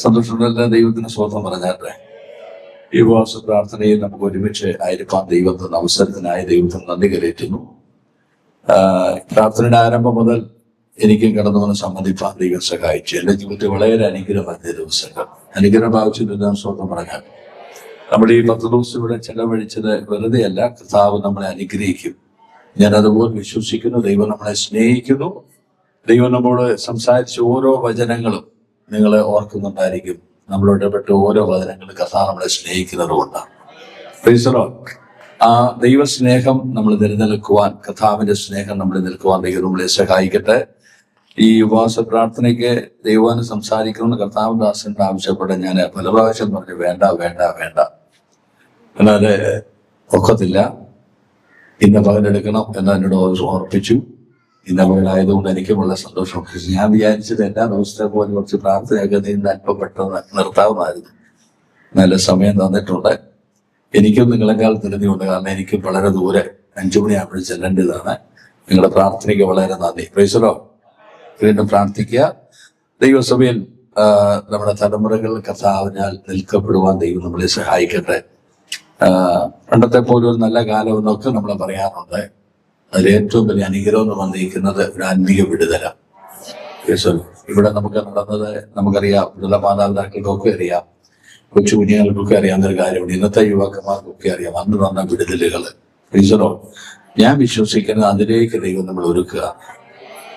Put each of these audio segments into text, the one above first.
സന്തോഷമുള്ള ദൈവത്തിന് സ്വന്തം പറഞ്ഞാട്ടെ. ഈ ഉപവാസ പ്രാർത്ഥനയിൽ നമുക്ക് ഒരുമിച്ച് ആയിരിക്കാൻ ദൈവത്തിന് അവസരത്തിനായി ദൈവത്തിന് നന്ദി കരയറ്റുന്നു. പ്രാർത്ഥനയുടെ ആരംഭം മുതൽ എനിക്കും കടന്നു വന്ന് സംബന്ധിപ്പാൻ ദൈവം സഹായിച്ചു. എന്റെ ജീവിതത്തിൽ വളരെ അനുഗ്രഹമായ ദിവസങ്ങൾ, അനുഗ്രഹം ആവശ്യമില്ല സ്വന്തം പറഞ്ഞാൽ നമ്മൾ ഈ 10 ദിവസം ഇവിടെ ചെലവഴിച്ചത് വെറുതെ അല്ല. കർത്താവ് നമ്മളെ അനുഗ്രഹിക്കും. ഞാൻ അതുപോലെ വിശ്വസിക്കുന്നു. ദൈവം നമ്മളെ സ്നേഹിക്കുന്നു. ദൈവം നമ്മോട് സംസാരിച്ച ഓരോ വചനങ്ങളും നിങ്ങൾ ഓർക്കുന്നുണ്ടായിരിക്കും. നമ്മളോട് ഇടപെട്ട ഓരോ വചനങ്ങളും കർത്താവ് നമ്മളെ സ്നേഹിക്കുന്നത് കൊണ്ടാണ്. ആ ദൈവസ്നേഹം നമ്മൾ നിലനിൽക്കുവാൻ, കർത്താവിന്റെ സ്നേഹം നമ്മൾ നിൽക്കുവാൻ ദൈവം നമ്മളെ സഹായിക്കട്ടെ. ഈ ഉപവാസ പ്രാർത്ഥനയ്ക്ക് ദൈവം സംസാരിക്കണമെന്ന് കർത്താവ് ദാസനോട് ആവശ്യപ്പെട്ട് ഞാൻ പല പ്രാവശ്യം പറഞ്ഞു, വേണ്ട വേണ്ട വേണ്ട, എന്നാല് ഒക്കത്തില്ല, ഇന്ന് പകലെടുക്കണം എന്ന് എന്നോട് ഓർപ്പിച്ചു. ഇന്ന പകലായതുകൊണ്ട് എനിക്ക് വളരെ സന്തോഷം. ഞാൻ വിചാരിച്ചത് എല്ലാ ദിവസത്തെ പോലെ കുറച്ച് പ്രാർത്ഥനയൊക്കെ നീണ്ട് അല്പം പെട്ടെന്ന് നിർത്താവുന്നതായിരുന്നു. നല്ല സമയം തന്നിട്ടുണ്ട്. എനിക്കും നിങ്ങളെക്കാൾ തിരഞ്ഞുകൊണ്ട്, കാരണം എനിക്ക് വളരെ ദൂരെ 5 മണിയാകുമ്പോൾ ചെല്ലേണ്ടതാണ്. നിങ്ങളുടെ പ്രാർത്ഥനയ്ക്ക് വളരെ നന്ദി. പ്രൈസലോ. വീണ്ടും പ്രാർത്ഥിക്കുക. ദൈവസഭയിൽ നമ്മുടെ തലമുറകൾ കർത്താവിനാൽ നിൽക്കപ്പെടുവാൻ ദൈവം നമ്മളെ സഹായിക്കട്ടെ. പണ്ടത്തെ പോലെ ഒരു നല്ല കാലം എന്നൊക്കെ നമ്മൾ പറയാറുണ്ട്. അതിൽ ഏറ്റവും വലിയ അനുഗ്രഹം എന്ന് വന്നിരിക്കുന്നത് ഒരു ആത്മീയ വിടുതല. ഇവിടെ നമുക്ക് നടന്നത് നമുക്കറിയാം. ഇവിടുത്തെ മാതാപിതാക്കൾക്കൊക്കെ അറിയാം, കൊച്ചു കുഞ്ഞുങ്ങൾക്കൊക്കെ അറിയാവുന്നൊരു കാര്യമുണ്ട്. ഇന്നത്തെ യുവാക്കന്മാർക്കൊക്കെ അറിയാം അന്ന് വന്ന വിടുതലുകൾ. ഈശ്വരോ, ഞാൻ വിശ്വസിക്കുന്നത് അതിലേക്ക് ദൈവം നമ്മൾ ഒരുക്കുക.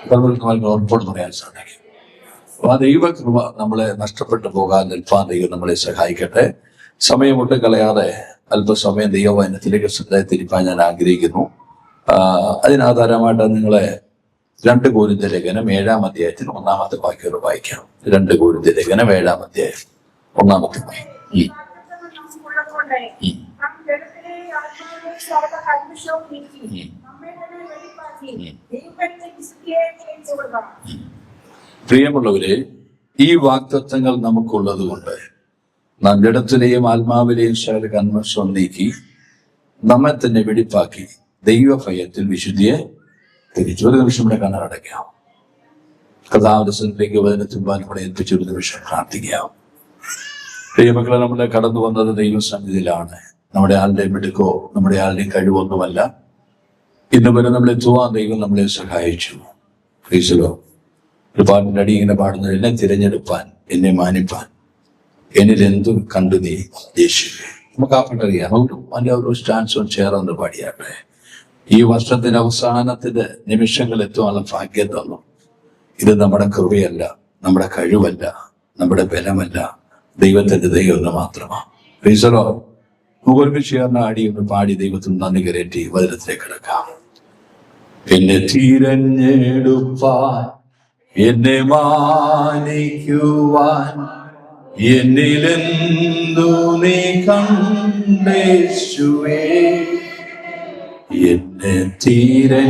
ഉറപ്പോട് പറയാൻ സാധിക്കും. അപ്പൊ ആ ദൈവകൃപ നമ്മളെ നഷ്ടപ്പെട്ടു പോകാൻ നിൽപ്പാൻ ദൈവം നമ്മളെ സഹായിക്കട്ടെ. സമയം ഒട്ടും കളയാതെ അല്പസമയം ദൈവവചനത്തിലേക്ക് ശ്രദ്ധ ഞാൻ ആഗ്രഹിക്കുന്നു. അതിനാധാരമായിട്ട് നിങ്ങളെ 2 കൊരിന്ത്യർ ലേഖനം 7-ാം അധ്യായത്തിന് 1-ാമത്തെ വാക്യം വായിക്കാം. 2 കൊരിന്ത്യർ ലേഖനം 7-ാം അധ്യായം 1-ാമത്തെ വാക്യം. പ്രിയമുള്ളവരെ, ഈ വാഗ്ദത്തങ്ങൾ നമുക്കുള്ളത് കൊണ്ട് നാം ജഡത്തിലെയും ആത്മാവിലെയും സകല കന്മഷവും നീക്കി നമ്മെ തന്നെ വെടിപ്പാക്കി ദൈവഭയത്തിൽ വിശുദ്ധിയെ തിരിച്ചു. ഒരു നിമിഷം ഇവിടെ കണ്ണടയ്ക്കാം. കർത്താവിന്റെ സന്നിധിയിലേക്ക് വചനത്തിൻപാൽ നമ്മളെ ഏൽപ്പിച്ചൊരു നിമിഷം പ്രാർത്ഥിക്കാം. ദൈവമക്കളെ, നമ്മളെ കടന്നു വന്നത് ദൈവസന്നിധിയിലാണ്. നമ്മുടെ ആളുടെയും മിടുക്കോ നമ്മുടെ ആളുടെയും കഴിവൊന്നുമല്ല. ഇന്ന് വരെ നമ്മളെത്തുവാൻ ദൈവം നമ്മളെ സഹായിച്ചു. ക്രീസിലോ ഒരു പാട്ടിന്റെ അടി ഇങ്ങനെ പാടുന്നത്, എന്നെ തിരഞ്ഞെടുപ്പാൻ, എന്നെ മാനിപ്പാൻ, എന്നിലെന്തു കണ്ടു നീ യേശുവേ. നമുക്ക് ആ പാട്ടറിയാം. അതിന്റെ ഒരു സ്റ്റാൻസും ചേർന്ന് പാടിയാട്ടെ. ഈ വർഷത്തിന്റെ അവസാനത്തിന്റെ നിമിഷങ്ങൾ എത്തുവാനുള്ള ഭാഗ്യം തന്നു. ഇത് നമ്മുടെ കൃപയല്ല, നമ്മുടെ കഴിവല്ല, നമ്മുടെ ബലമല്ല, ദൈവത്തിന്റെ ദൈവം മാത്രമാണ്. പ്രീസലോ, മുകളിൽ ചേർന്ന അടി ഒന്ന് പാടി ദൈവത്തിന് നന്ദി കരേറ്റി വചനത്തിലേക്ക് കിടക്കാം. എന്നെ തിരഞ്ഞെടുപ്പാൻ, എന്നെ മാനിക്കുവാൻ, എന്നിലെന്തു നീ കണ്ടേശുവേ. എന്നെ തിരഞ്ഞെടുപ്പാൻ,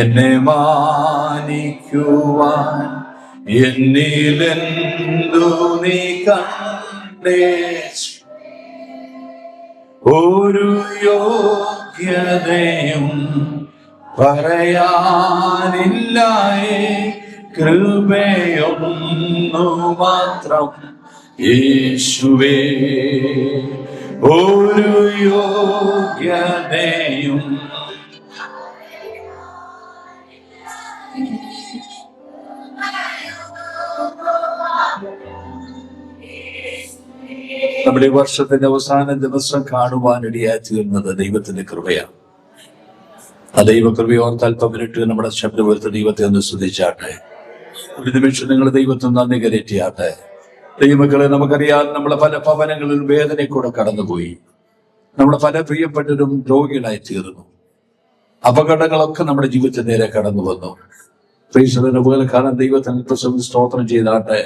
എന്നെ മാനിക്കുവാൻ, എന്നിലെന്തു നീ കണ്ടേശു. ഒരു യോഗ്യതയും പറയാനില്ലായേ, കൃപയൊന്നു മാത്രം യേശുവേ. ഒരു യോഗ്യതയും നമ്മുടെ ഈ വർഷത്തിന്റെ അവസാന ദിവസം കാണുവാൻ ഇടയായി തീർന്നത് ദൈവത്തിന്റെ കൃപയാണ്. ആ ദൈവകൃപയോർത്ത് അല്പം മിനിറ്റ് നമ്മുടെ ശബ്ദപുരത്ത് ദൈവത്തെ ഒന്ന് സ്തുതിച്ചാട്ടെ. ഒരു നിമിഷം നിങ്ങൾ ദൈവത്തിന് നന്ദി കരയറ്റിയാട്ടെ. ദൈവമക്കളെ, നമുക്കറിയാം, നമ്മളെ പല ഭവനങ്ങളിലും വേദനക്കൂടെ കടന്നുപോയി. നമ്മളെ പല പ്രിയപ്പെട്ടവരും രോഗികളായി തീർന്നു. അപകടങ്ങളൊക്കെ നമ്മുടെ ജീവിതത്തിന് നേരെ കടന്നു വന്നു. പ്രീശ്വരനെ പോലെ കാരണം ദൈവത്തിന് സ്തോത്രം ചെയ്താട്ടെ.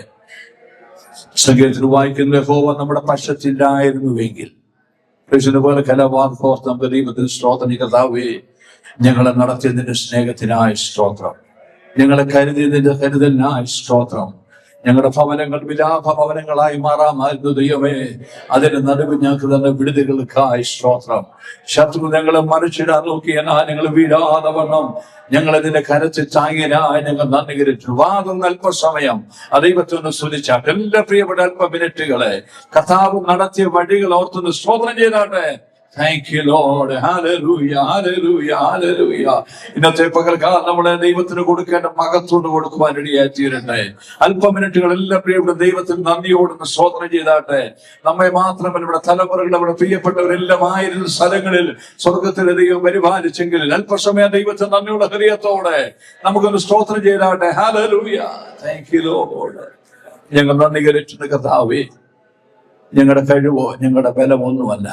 സങ്കീർത്തനം വായിക്കുന്ന യഹോവ നമ്മുടെ പക്ഷത്തില്ലായിരുന്നുവെങ്കിൽ, പ്രീശ്വരനെ പോലെ കലവാർക്കോർത്ത് നമുക്ക് ദൈവത്തിന് സ്തോത്രം. കർത്താവേ, ഞങ്ങളെ നടത്തിയതിന്റെ സ്നേഹത്തിനായി സ്തോത്രം, ഞങ്ങളെ കരുതിയതിന്റെ കരുതലിനായി സ്തോത്രം, ഞങ്ങളുടെ ഭവനങ്ങൾ വിലാപ ഭവനങ്ങളായി മാറാമായിരുന്നു ദൈവമേ. അതിന് നടുവ് ഞങ്ങൾക്ക് തന്നെ വിടുതലുകൾക്കായി സ്തോത്രം. ശത്രു ഞങ്ങളെ മനുഷ്യരാ നോക്കിയാ ഞങ്ങൾ വീഴാതെ വണ്ണം ഞങ്ങളതിന്റെ കരത്തിൽ താങ്ങിയനായി ഞങ്ങൾ നന്ദികരിച്ചു. വാദം അല്പസമയം ദൈവത്തൊന്ന് സ്തുതിച്ചാട്ടെ. എല്ലാ പ്രിയപ്പെട്ട അല്പ മിനിറ്റുകളെ കർത്താവ് നടത്തിയ വഴികൾ ഓർത്തൊന്ന് സ്തോത്രം ചെയ്താട്ടെ. Thank you, Lord. Hallelujah, hallelujah, hallelujah. ഇന്നത്തെ പകൽക്കാലം നമ്മളെ ദൈവത്തിന് കൊടുക്കേണ്ട മഹത്വം കൊടുക്കുവാൻ ഇടയായി തീരട്ടെ. അല്പ മിനിറ്റുകൾ എല്ലാ പ്രിയപ്പെട്ട ദൈവത്തിന് നന്ദിയോടൊന്ന് സ്തോത്രം ചെയ്താട്ടെ. നമ്മെ മാത്രമല്ല, ഇവിടെ തലമുറകൾ, നമ്മുടെ പ്രിയപ്പെട്ടവരെല്ലാം ആയിരുന്ന സ്ഥലങ്ങളിൽ സ്വർഗത്തിലെ ദൈവം പരിപാലിച്ചെങ്കിൽ അല്പസമയം ദൈവത്തിന് നന്ദിയുള്ള ഹൃദയത്തോടെ നമുക്കൊന്ന് സ്തോത്രം ചെയ്താട്ടെ. Hallelujah. Thank you, Lord. ഞങ്ങൾ നന്ദി കരറ്റുന്ന കർത്താവേ, ഞങ്ങളുടെ കഴിവോ ഞങ്ങളുടെ ബലമൊന്നുമല്ല,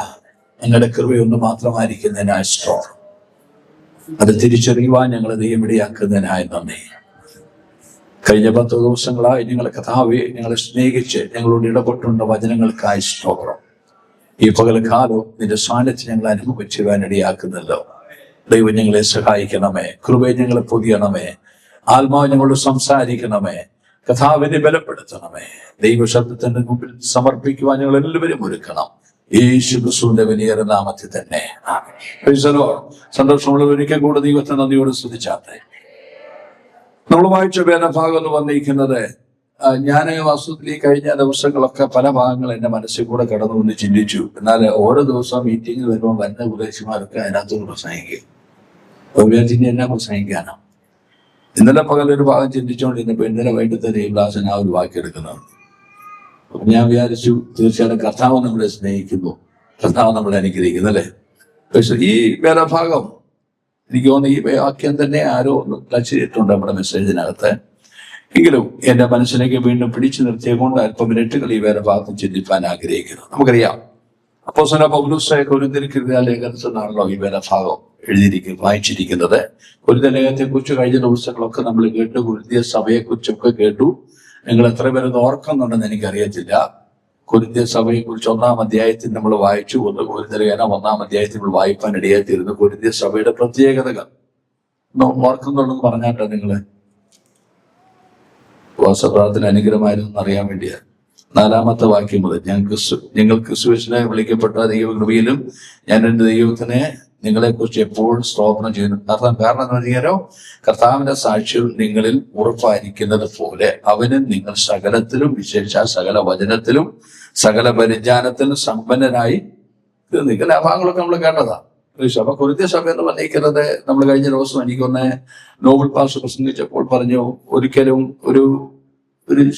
ഞങ്ങളുടെ കൃപയൊന്ന് മാത്രമായിരിക്കുന്നതിനായി സ്തോത്രം. അത് തിരിച്ചറിയുവാൻ ഞങ്ങളെ ദൈവം ഇടയാക്കുന്നതിനായി നന്ദി. കഴിഞ്ഞ 10 ദിവസങ്ങളായി ഞങ്ങളെ കർത്താവേ ഞങ്ങളെ സ്നേഹിച്ച് ഞങ്ങളോട് ഇടപെട്ടുള്ള വചനങ്ങൾക്കായി സ്തോത്രം. ഈ പകൽക്കാലവും നിന്റെ സാന്നിധ്യം ഞങ്ങൾ അനുഭവിച്ചുവാൻ ഇടയാക്കുന്നല്ലോ. ദൈവം ഞങ്ങളെ സഹായിക്കണമേ. കൃപയെ ഞങ്ങളെ പൊതിയണമേ. ആത്മാവ് ഞങ്ങളോട് സംസാരിക്കണമേ. കർത്താവിനെ ബലപ്പെടുത്തണമേ. ദൈവശബ്ദത്തിന്റെ മുമ്പിൽ സമർപ്പിക്കുവാൻ ഞങ്ങൾ എല്ലാവരും ഒരുക്കണം. യേശു ക്രിസ്തുവിന്റെ വലിയ നാമത്തിൽ തന്നെ. സന്തോഷമുള്ള ഒരിക്കൽ കൂടെ ദൈവത്തെ നന്ദിയോട് സ്തുതിച്ചാട്ടെ. നമ്മൾ വായിച്ച വേദഭാഗം എന്ന് വന്നിരിക്കുന്നത്, ഞാൻ വാസ്തവത്തിൽ ഈ കഴിഞ്ഞ ദിവസങ്ങളൊക്കെ പല ഭാഗങ്ങൾ എന്റെ മനസ്സിൽ കൂടെ കടന്നു വന്ന് ചിന്തിച്ചു. എന്നാൽ ഓരോ ദിവസവും മീറ്റിംഗ് വരുമ്പോൾ വരുന്ന ഉപദേശിമാരൊക്കെ അതിനകത്ത് പ്രസംഗിക്കും. വിചാരിച്ചിട്ട് എന്നാ പ്രസംഗിക്കാനോ? ഇന്നലെ പകലൊരു ഭാഗം ചിന്തിച്ചുകൊണ്ടിരുന്നപ്പോ ഇന്നലെ വൈകിട്ട് ദൈവദാസൻ ആ ഒരു വാക്കിയെടുക്കുന്നതാണ്. ഞാൻ വിചാരിച്ചു, തീർച്ചയായിട്ടും കർത്താവ് നമ്മളെ സ്നേഹിക്കുന്നു, കർത്താവ് നമ്മളെ അനുഗ്രഹിക്കുന്നു അല്ലേ. പക്ഷെ ഈ വേദഭാഗം എനിക്ക് തോന്നുന്നു ഈ വാക്യം തന്നെ ആരോ ഒന്ന് ടച്ച് ചെയ്തിട്ടുണ്ട് നമ്മുടെ മെസ്സേജിനകത്ത്. എങ്കിലും എന്റെ മനസ്സിലേക്ക് വീണ്ടും പിടിച്ചു നിർത്തിയ കൊണ്ട് അല്പം മിനിറ്റുകൾ ഈ വേദഭാഗത്ത് ചിന്തിപ്പാൻ ആഗ്രഹിക്കുന്നു. നമുക്കറിയാം, അപ്പോസ്തലനായ പൗലോസ് കൊരിന്ത്യർക്കെഴുതിയ ലേഖനത്തിലാണല്ലോ ഈ വേദഭാഗം വായിച്ചിരിക്കുന്നത്. കൊരിന്ത്യ ലേഖനത്തെ കുറിച്ച് കഴിഞ്ഞ ദിവസങ്ങളൊക്കെ നമ്മൾ കേട്ടു. കൊരിന്ത്യ സഭയെ കുറിച്ചൊക്കെ കേട്ടു. നിങ്ങൾ എത്ര പേരത് ഓർക്കുന്നുണ്ടെന്ന് എനിക്കറിയത്തില്ല. കൊരിന്ത്യ സഭയെ കുറിച്ച് 1-ാം അധ്യായത്തിൽ നമ്മൾ വായിച്ചു. കൊരിന്ത്യ ലേഖനം 1-ാം അധ്യായത്തിൽ നമ്മൾ വായിപ്പാൻ ഇടയായിത്തീരുന്നു. കൊരിന്ത്യ സഭയുടെ പ്രത്യേകതകൾ ഓർക്കുന്നുണ്ടെന്ന് പറഞ്ഞാട്ടെ നിങ്ങള് ഉപവാസപ്രാർത്ഥന അനുഗ്രഹമായിരുന്നു അറിയാൻ വേണ്ടിയാണ്. 4-ാമത്തെ വാക്യം മുതൽ, ഞങ്ങൾ ക്രിസ്തുവിനെ വിളിക്കപ്പെട്ട ദൈവകൃപയിലും ഞാൻ എന്റെ ദൈവത്തിനെ നിങ്ങളെക്കുറിച്ച് എപ്പോഴും സ്തോത്രം ചെയ്യുന്നു. കാരണം എന്ന് പറഞ്ഞാലോ, കർത്താവിന്റെ സാക്ഷ്യം നിങ്ങളിൽ ഉറപ്പായിരിക്കുന്നത് പോലെ അവനും നിങ്ങൾ സകലത്തിലും, വിശേഷ സകല വചനത്തിലും സകല പരിജ്ഞാനത്തിലും സമ്പന്നനായി നിൽക്കുന്ന ആ ഭാഗങ്ങളൊക്കെ നമ്മൾ കേട്ടതാ. അപ്പൊ കൊരിന്ത്യ സഭ എന്ന് പറഞ്ഞിരിക്കുന്നത്, നമ്മൾ കഴിഞ്ഞ ദിവസം എനിക്കൊന്ന് നോബൽ പാസ് പ്രസംഗിച്ചപ്പോൾ പറഞ്ഞു, ഒരിക്കലും ഒരു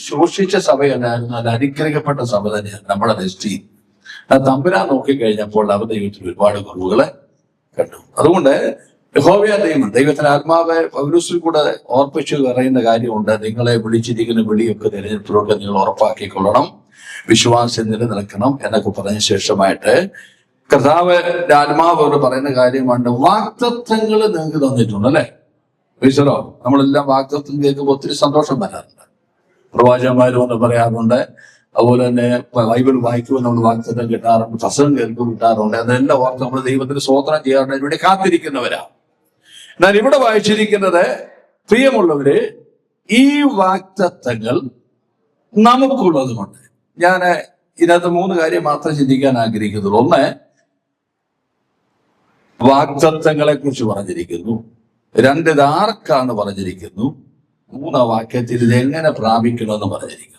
ശോഷിച്ച സഭയല്ലായിരുന്നു, അത് അനുഗ്രഹിക്കപ്പെട്ട സഭ തന്നെയാണ് നമ്മുടെ ദൃഷ്ടി. തമ്പുരാൻ നോക്കിക്കഴിഞ്ഞപ്പോൾ അവർ ദൈവത്തിൽ ഒരുപാട് കുറവുകളെ കണ്ടു. അതുകൊണ്ട് യഹോവയായ ദൈവത്തിന്റെ ആത്മാവ് പൗലോസിൽ കൂടെ ഓർപ്പിച്ചു പറയുന്ന കാര്യമുണ്ട്. നിങ്ങളെ വിളിച്ചിരിക്കുന്ന വിളിയൊക്കെ തിരഞ്ഞെടുപ്പിലൊക്കെ നിങ്ങൾ ഉറപ്പാക്കിക്കൊള്ളണം, വിശ്വാസം നിലനിൽക്കണം എന്നൊക്കെ പറഞ്ഞ ശേഷമായിട്ട് കർത്താവിന്റെ ആത്മാവ് പറയുന്ന കാര്യമാണ്, വാഗ്ദത്തങ്ങൾ നിങ്ങൾക്ക് തന്നിട്ടുണ്ട് അല്ലെ. വിശ്വരോ, നമ്മളെല്ലാം വാഗ്ദത്തം കേൾക്കുമ്പോൾ ഒത്തിരി സന്തോഷം വരാറുണ്ട്. പ്രവാചകന്മാരും എന്ന് പറയാറുണ്ട്. അതുപോലെ തന്നെ ബൈബിൾ വായിക്കുമ്പോൾ നമ്മൾ വാഗ്ദത്തം കിട്ടാറുണ്ട്, പ്രസംഗം കേൾക്കും കിട്ടാറുണ്ട്. അതെല്ലാം ഓർത്ത് നമ്മൾ ദൈവത്തിന് സ്തോത്രം ചെയ്യാറുണ്ട്. ഇവിടെ കാത്തിരിക്കുന്നവരാ. എന്നാൽ ഇവിടെ വായിച്ചിരിക്കുന്നത്, പ്രിയമുള്ളവര്, ഈ വാഗ്ദത്തങ്ങൾ നമുക്കുള്ളത് കൊണ്ട്. ഞാൻ ഇതിനകത്ത് 3 കാര്യം മാത്രം ചിന്തിക്കാൻ ആഗ്രഹിക്കുന്നുള്ളൂ. ഒന്ന്, വാഗ്ദത്തങ്ങളെ കുറിച്ച് പറഞ്ഞിരിക്കുന്നു. 2, ഇത് ആർക്കാണ് പറഞ്ഞിരിക്കുന്നു. 3-ാം വാക്യത്തിൽ ഇത് എങ്ങനെ പ്രാപിക്കണമെന്ന് പറഞ്ഞിരിക്കുന്നു.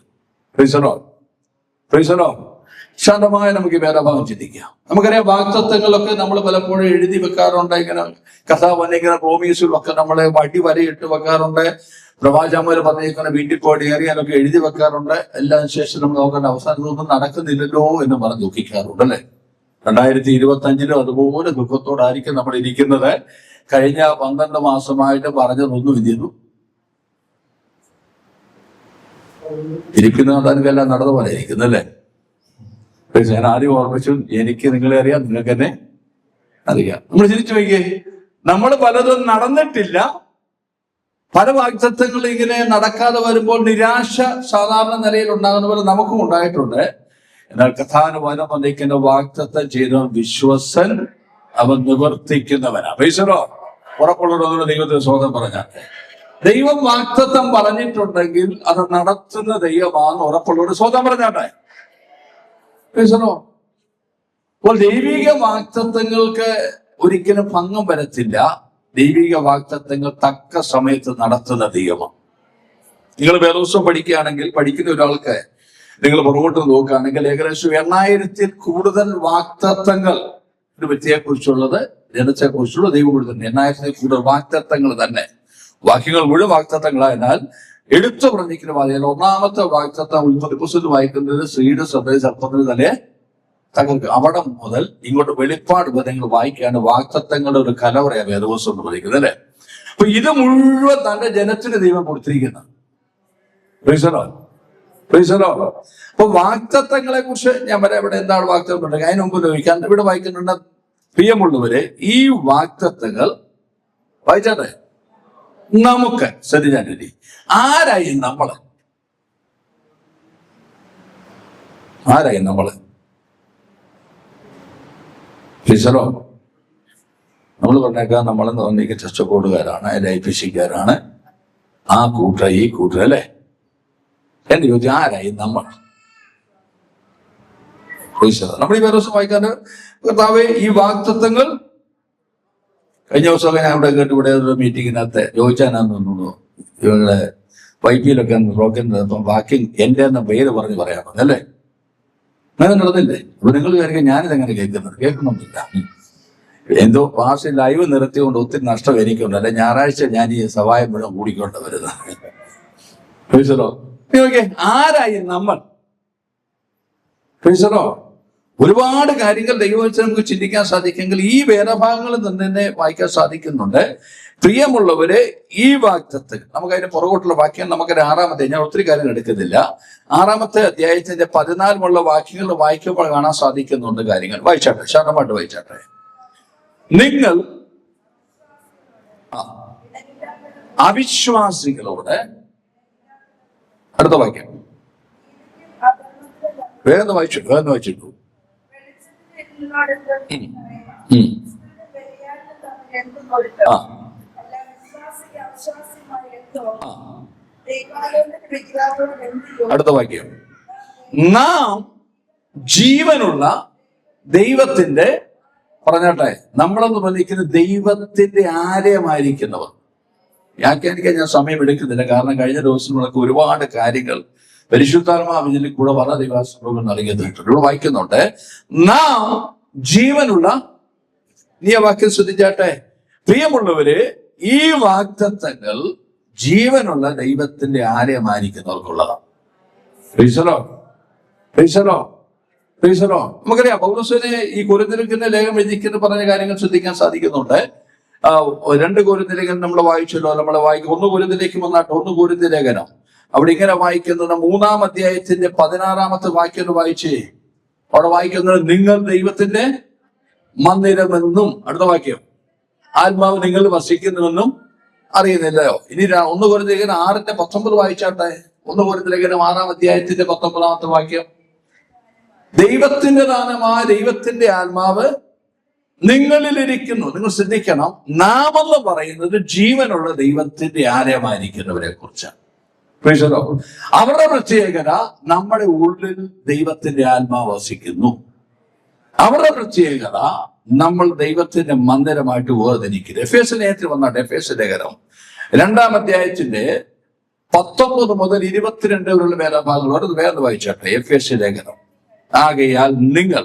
ശാന്തമായ നമുക്ക് വേദഭാഗം ചിന്തിക്കാം. നമുക്കറിയാം, വാഗ്ദത്തങ്ങളൊക്കെ നമ്മൾ പലപ്പോഴും എഴുതി വെക്കാറുണ്ട്. ഇങ്ങനെ കർത്താവ് ഇങ്ങനെ പ്രോമീസിലൊക്കെ നമ്മളെ വടി വരയിട്ട് വെക്കാറുണ്ട്. പ്രവാചകന്മാര് പറഞ്ഞിരിക്കുന്ന വീട്ടിൽ പോയി ഏറിയാലൊക്കെ എഴുതി വെക്കാറുണ്ട്. എല്ലാം ശേഷം നമ്മൾ നോക്കേണ്ട അവസാനത്തൊന്നും നടക്കുന്നില്ലല്ലോ എന്ന് പറഞ്ഞ് ദുഃഖിക്കാറുണ്ട് അല്ലെ. 2025 അതുപോലെ ദുഃഖത്തോടായിരിക്കും നമ്മൾ ഇരിക്കുന്നത്. കഴിഞ്ഞ 12 മാസമായിട്ട് പറഞ്ഞതൊന്നും ഇല്ലു ഇരിക്കുന്നതെല്ലാം നടന്ന പോലെ ഇരിക്കുന്നല്ലേ. ഞാൻ ആദ്യം ഓർമ്മിച്ചു, എനിക്ക് നിങ്ങളെ അറിയാം, നിങ്ങൾക്ക് എന്നെ അറിയാം. നമ്മൾ ചിരിച്ചു നോക്കിയേ, നമ്മൾ പലതും നടന്നിട്ടില്ല. പല വാഗ്ദത്തങ്ങൾ ഇങ്ങനെ നടക്കാതെ വരുമ്പോൾ നിരാശ സാധാരണ നിലയിൽ ഉണ്ടാകുന്ന പോലെ നമുക്കും ഉണ്ടായിട്ടുണ്ട്. എന്നാൽ കഥാനുവാദം വന്നിരിക്കുന്ന വാഗ്ദത്തം ചെയ്ത വിശ്വസൻ അവൻ നിവർത്തിക്കുന്നവനാ. പൈസറോ ഉറപ്പുള്ളവരോട് ദൈവത്തിന് സ്വാഗതം പറഞ്ഞാൽ ദൈവം വാഗ്ദത്തം പറഞ്ഞിട്ടുണ്ടെങ്കിൽ അത് നടത്തുന്ന ദൈവമാണ് ഉറപ്പുള്ളവർ സ്വന്തം പറഞ്ഞാട്ടെ. അപ്പോൾ ദൈവിക വാഗ്ദത്തങ്ങൾക്ക് ഒരിക്കലും ഭംഗം വരത്തില്ല. ദൈവിക വാഗ്ദത്തങ്ങൾ തക്ക സമയത്ത് നടത്തുന്ന ദൈവമാണ്. നിങ്ങൾ വേദോസം പഠിക്കുകയാണെങ്കിൽ, പഠിക്കുന്ന ഒരാൾക്ക് നിങ്ങൾ പുറകോട്ട് നോക്കുകയാണെങ്കിൽ ഏകദേശം 8,000-ൽ കൂടുതൽ വാഗ്ദത്തങ്ങൾ ഒരു വ്യക്തിയെക്കുറിച്ചുള്ളത്, ജനത്തെക്കുറിച്ചുള്ള ദൈവം കൊടുത്തിട്ടുണ്ട്. 8,000-ൽ കൂടുതൽ വാഗ്ദത്തങ്ങൾ തന്നെ. വാക്യങ്ങൾ മുഴുവൻ വാഗ്ദത്തങ്ങളായതിനാൽ എടുത്തു പറഞ്ഞിരിക്കുന്ന വാദികൾ ഒന്നാമത്തെ വാഗ്ദത്തം ഉൽപ്പത്തി പുസ്തകത്തിൽ വായിക്കുന്നത് സ്ത്രീയുടെ ശ്രദ്ധ സർപ്പത്തിന് തന്നെ തങ്ങൾക്ക്. അവിടെ മുതൽ ഇങ്ങോട്ട് വെളിപ്പാട് നിങ്ങൾ വായിക്കുകയാണ്. വാഗ്ദത്തങ്ങളുടെ ഒരു കലവറയാണ് വേദപുസ്തകം എന്ന് പറയുന്നത്, അല്ലെ? അപ്പൊ ഇത് മുഴുവൻ തന്റെ ജനത്തിന് ദൈവം കൊടുത്തിരിക്കുന്നത്. അപ്പൊ വാഗ്ദത്തങ്ങളെ കുറിച്ച് ഞാൻ പറയാം. ഇവിടെ എന്താണ് വാഗ്ദത്തം ഉണ്ടെങ്കിൽ അതിന് മുമ്പ് ചോദിക്കാൻ ഇവിടെ വായിക്കുന്നുണ്ട്. പ്രിയമുള്ളവരെ, ഈ വാഗ്ദത്തങ്ങൾ വായിച്ചാട്ടെ. നമുക്ക് സരിജാനി ആരായി നമ്മള്? ആരായി നമ്മള്? ടീച്ചറോ നമ്മൾ പറഞ്ഞേക്കാം നമ്മളെന്ന് പറഞ്ഞേക്ക് ചച്ചക്കോടുകാരാണ്, ലൈഫിഷിക്കാരാണ്, ആ കൂട്ട ഈ കൂട്ടർ, അല്ലേ? എന്റെ ചോദ്യം, ആരായി നമ്മൾ? നമ്മൾ ഈ ദിവസം വായിക്കാൻ കർത്താവേ ഈ വാഗ്ദത്തങ്ങൾ കഴിഞ്ഞ ദിവസമൊക്കെ ഞാൻ ഇവിടെ കേട്ട് ഇവിടെ ഒരു മീറ്റിങ്ങിനകത്ത് ചോദിച്ചാനാന്ന് തോന്നുന്നു. ഇവരുടെ വൈപ്പിയിലൊക്കെ റോക്കൻ വാക്യം എന്റെ എന്ന പേര് പറഞ്ഞ് പറയാൻ അല്ലേ? അങ്ങനെ നടന്നില്ലേ? അപ്പൊ നിങ്ങൾ വിചാരിക്കും ഞാനിതെങ്ങനെ കേൾക്കുന്നില്ല. എന്തോ ഭാഷ ലൈവ് നിർത്തിക്കൊണ്ട് ഒത്തിരി നഷ്ടം എനിക്കുണ്ട്. അല്ലെ ഞായറാഴ്ച ഞാൻ ഈ സഹായം മുഴുവൻ കൂടിക്കൊണ്ട് വരുന്നത്. ആരായി നമ്മൾ? ഒരുപാട് കാര്യങ്ങൾ ദൈവവചനം നമുക്ക് ചിന്തിക്കാൻ സാധിക്കുമെങ്കിൽ ഈ വേദഭാഗങ്ങളിൽ നിന്ന് തന്നെ വായിക്കാൻ സാധിക്കുന്നുണ്ട്. പ്രിയമുള്ളവരെ, ഈ വാഗ്ദത്തങ്ങൾ നമുക്കതിന്റെ പുറകോട്ടുള്ള വാക്യം നമുക്കൊരു 6-ാമത്തെ, ഞാൻ ഒത്തിരി കാര്യങ്ങൾ എടുക്കുന്നില്ല, 6-ാമത്തെ അധ്യായത്തിന്റെ 14 വാക്യങ്ങൾ വായിക്കുമ്പോൾ കാണാൻ സാധിക്കുന്നുണ്ട് കാര്യങ്ങൾ. വായിച്ചാട്ടെ, ശാന്തമായിട്ട് വായിച്ചാട്ടെ. നിങ്ങൾ അവിശ്വാസികളോട്, അടുത്ത വാക്യം വേഗം വായിച്ചിട്ടു. അടുത്ത വാക്യം, നാം ജീവനുള്ള ദൈവത്തിന്റെ, പറഞ്ഞാട്ടെ, നമ്മളെന്ന് പറഞ്ഞിരിക്കുന്ന ദൈവത്തിന്റെ ആലയമായിരിക്കുന്നവർ. വ്യാഖ്യാനിക്കാൻ ഞാൻ സമയം എടുക്കുന്നില്ല, കാരണം കഴിഞ്ഞ ദിവസങ്ങളൊക്കെ ഒരുപാട് കാര്യങ്ങൾ പരിശുദ്ധാത്മാവിൽ കൂടെ പല ദൈവാശ്രമങ്ങൾ നൽകിയിട്ടുണ്ട്. ഇവിടെ വായിക്കുന്നുണ്ട്, നാം ജീവനുള്ള, നീ ആ വാക്യം ശ്രദ്ധിച്ചാട്ടെ. പ്രിയമുള്ളവര്, ഈ വാഗ്ദത്തങ്ങൾ ജീവനുള്ള ദൈവത്തിന്റെ ആലയമായിരിക്കുന്നവർക്കുള്ളതാണ്. നമുക്കറിയാം പൗലോസിനെ ഈ കൊരിന്ത്യർക്കെന്ന ലേഖനം എഴുതിക്കുന്ന പറഞ്ഞ കാര്യങ്ങൾ ശ്രദ്ധിക്കാൻ സാധിക്കുന്നുണ്ട്. 2 കൊരിന്ത്യർ നമ്മൾ വായിച്ചല്ലോ, നമ്മളെ വായിക്കും. 1 കൊരിന്ത്യരിലേക്ക് വന്നാട്ട് 1 കൊരിന്ത്യർ ലേഖനം അവിടെ ഇങ്ങനെ വായിക്കുന്നത് 3-ാം അധ്യായത്തിന്റെ 16-ാമത്തെ വാക്യം വായിച്ചേ. അവിടെ വായിക്കുന്നത്, നിങ്ങൾ ദൈവത്തിന്റെ മന്ദിരമെന്നും, അടുത്ത വാക്യം, ആത്മാവ് നിങ്ങൾ വസിക്കുന്നുവെന്നും അറിയുന്നില്ലയോ. ഇനി 1 കൊരിന്ത്യർ 6:19 വായിച്ചാട്ടെ. 1 കൊരിന്ത്യർ 6-ാം അധ്യായത്തിന്റെ 19-ാമത്തെ വാക്യം, ദൈവത്തിന്റെ ദാനമായ ദൈവത്തിന്റെ ആത്മാവ് നിങ്ങളിലിരിക്കുന്നു. നിങ്ങൾ ശ്രദ്ധിക്കണം, നാമെന്ന് പറയുന്നത് ജീവനുള്ള ദൈവത്തിന്റെ ആലയമായിരിക്കുന്നവരെ കുറിച്ചാണ്. അവരുടെ പ്രത്യേകത, നമ്മുടെ ഉള്ളിൽ ദൈവത്തിന്റെ ആത്മാവ് വസിക്കുന്നു. അവരുടെ പ്രത്യേകത, നമ്മൾ ദൈവത്തിന്റെ മന്ദിരമായിട്ട് വേർതിരിക്കുന്നു. എഫേസ്യ ലേഖനത്തിൽ വന്നാട്ടെ. എഫേസ്യ ലേഖനം 2-ാം അധ്യായത്തിന്റെ 19 മുതൽ 22 വരെയുള്ള വേദഭാഗങ്ങൾ വേറെ വായിച്ചാട്ടെ. എഫേസ്യ ലേഖനം, ആകയാൽ നിങ്ങൾ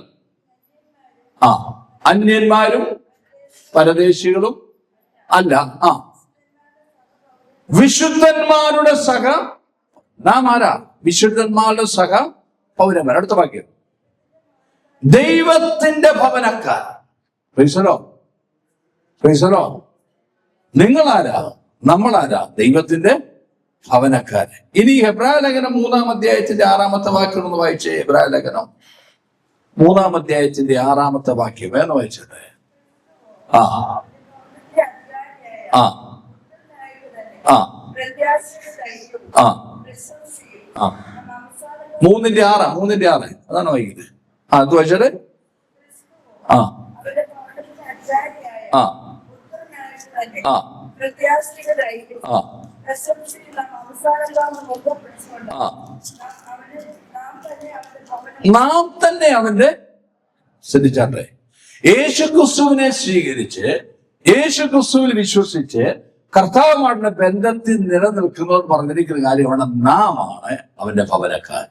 അന്യന്മാരും പരദേശികളും അല്ല, വിശുദ്ധന്മാരുടെ സഹ, നാം ആരാ? വിശുദ്ധന്മാരുടെ സഹ പൗരന്മാർ. അടുത്ത വാക്യം, ദൈവത്തിന്റെ ഭവനക്കാർ. നിങ്ങളാരാ? നമ്മളാരാ? ദൈവത്തിന്റെ ഭവനക്കാര്. ഇനി ഹെബ്രായ ലേഖനം 3-ാം അധ്യായത്തിന്റെ 6-ാമത്തെ വാക്യം ഒന്ന് വായിച്ചേ. ഹെബ്രായ ലേഖനം 3-ാം അധ്യായത്തിന്റെ 6-ാമത്തെ വാക്യം വേണം വായിച്ചത്. ആ ആ ആ ആ ആ 3:6 അതാണ് വായിക്കുന്നത്. അത് വായിച്ചത്. ആ ആ ആ ആ നാം തന്നെ അവന്റെ ശ്രദ്ധിച്ചാട്ടെ, യേശു ക്രിസ്തുവിനെ സ്വീകരിച്ച് യേശു ക്രിസ്തുവിൽ വിശ്വസിച്ച് കർത്താവുമായിട്ടുള്ള ബന്ധത്തിൽ നിലനിൽക്കുന്നവർ പറഞ്ഞിരിക്കുന്ന കാര്യമാണ് നാം ആണ് അവന്റെ ഭവനക്കാരൻ.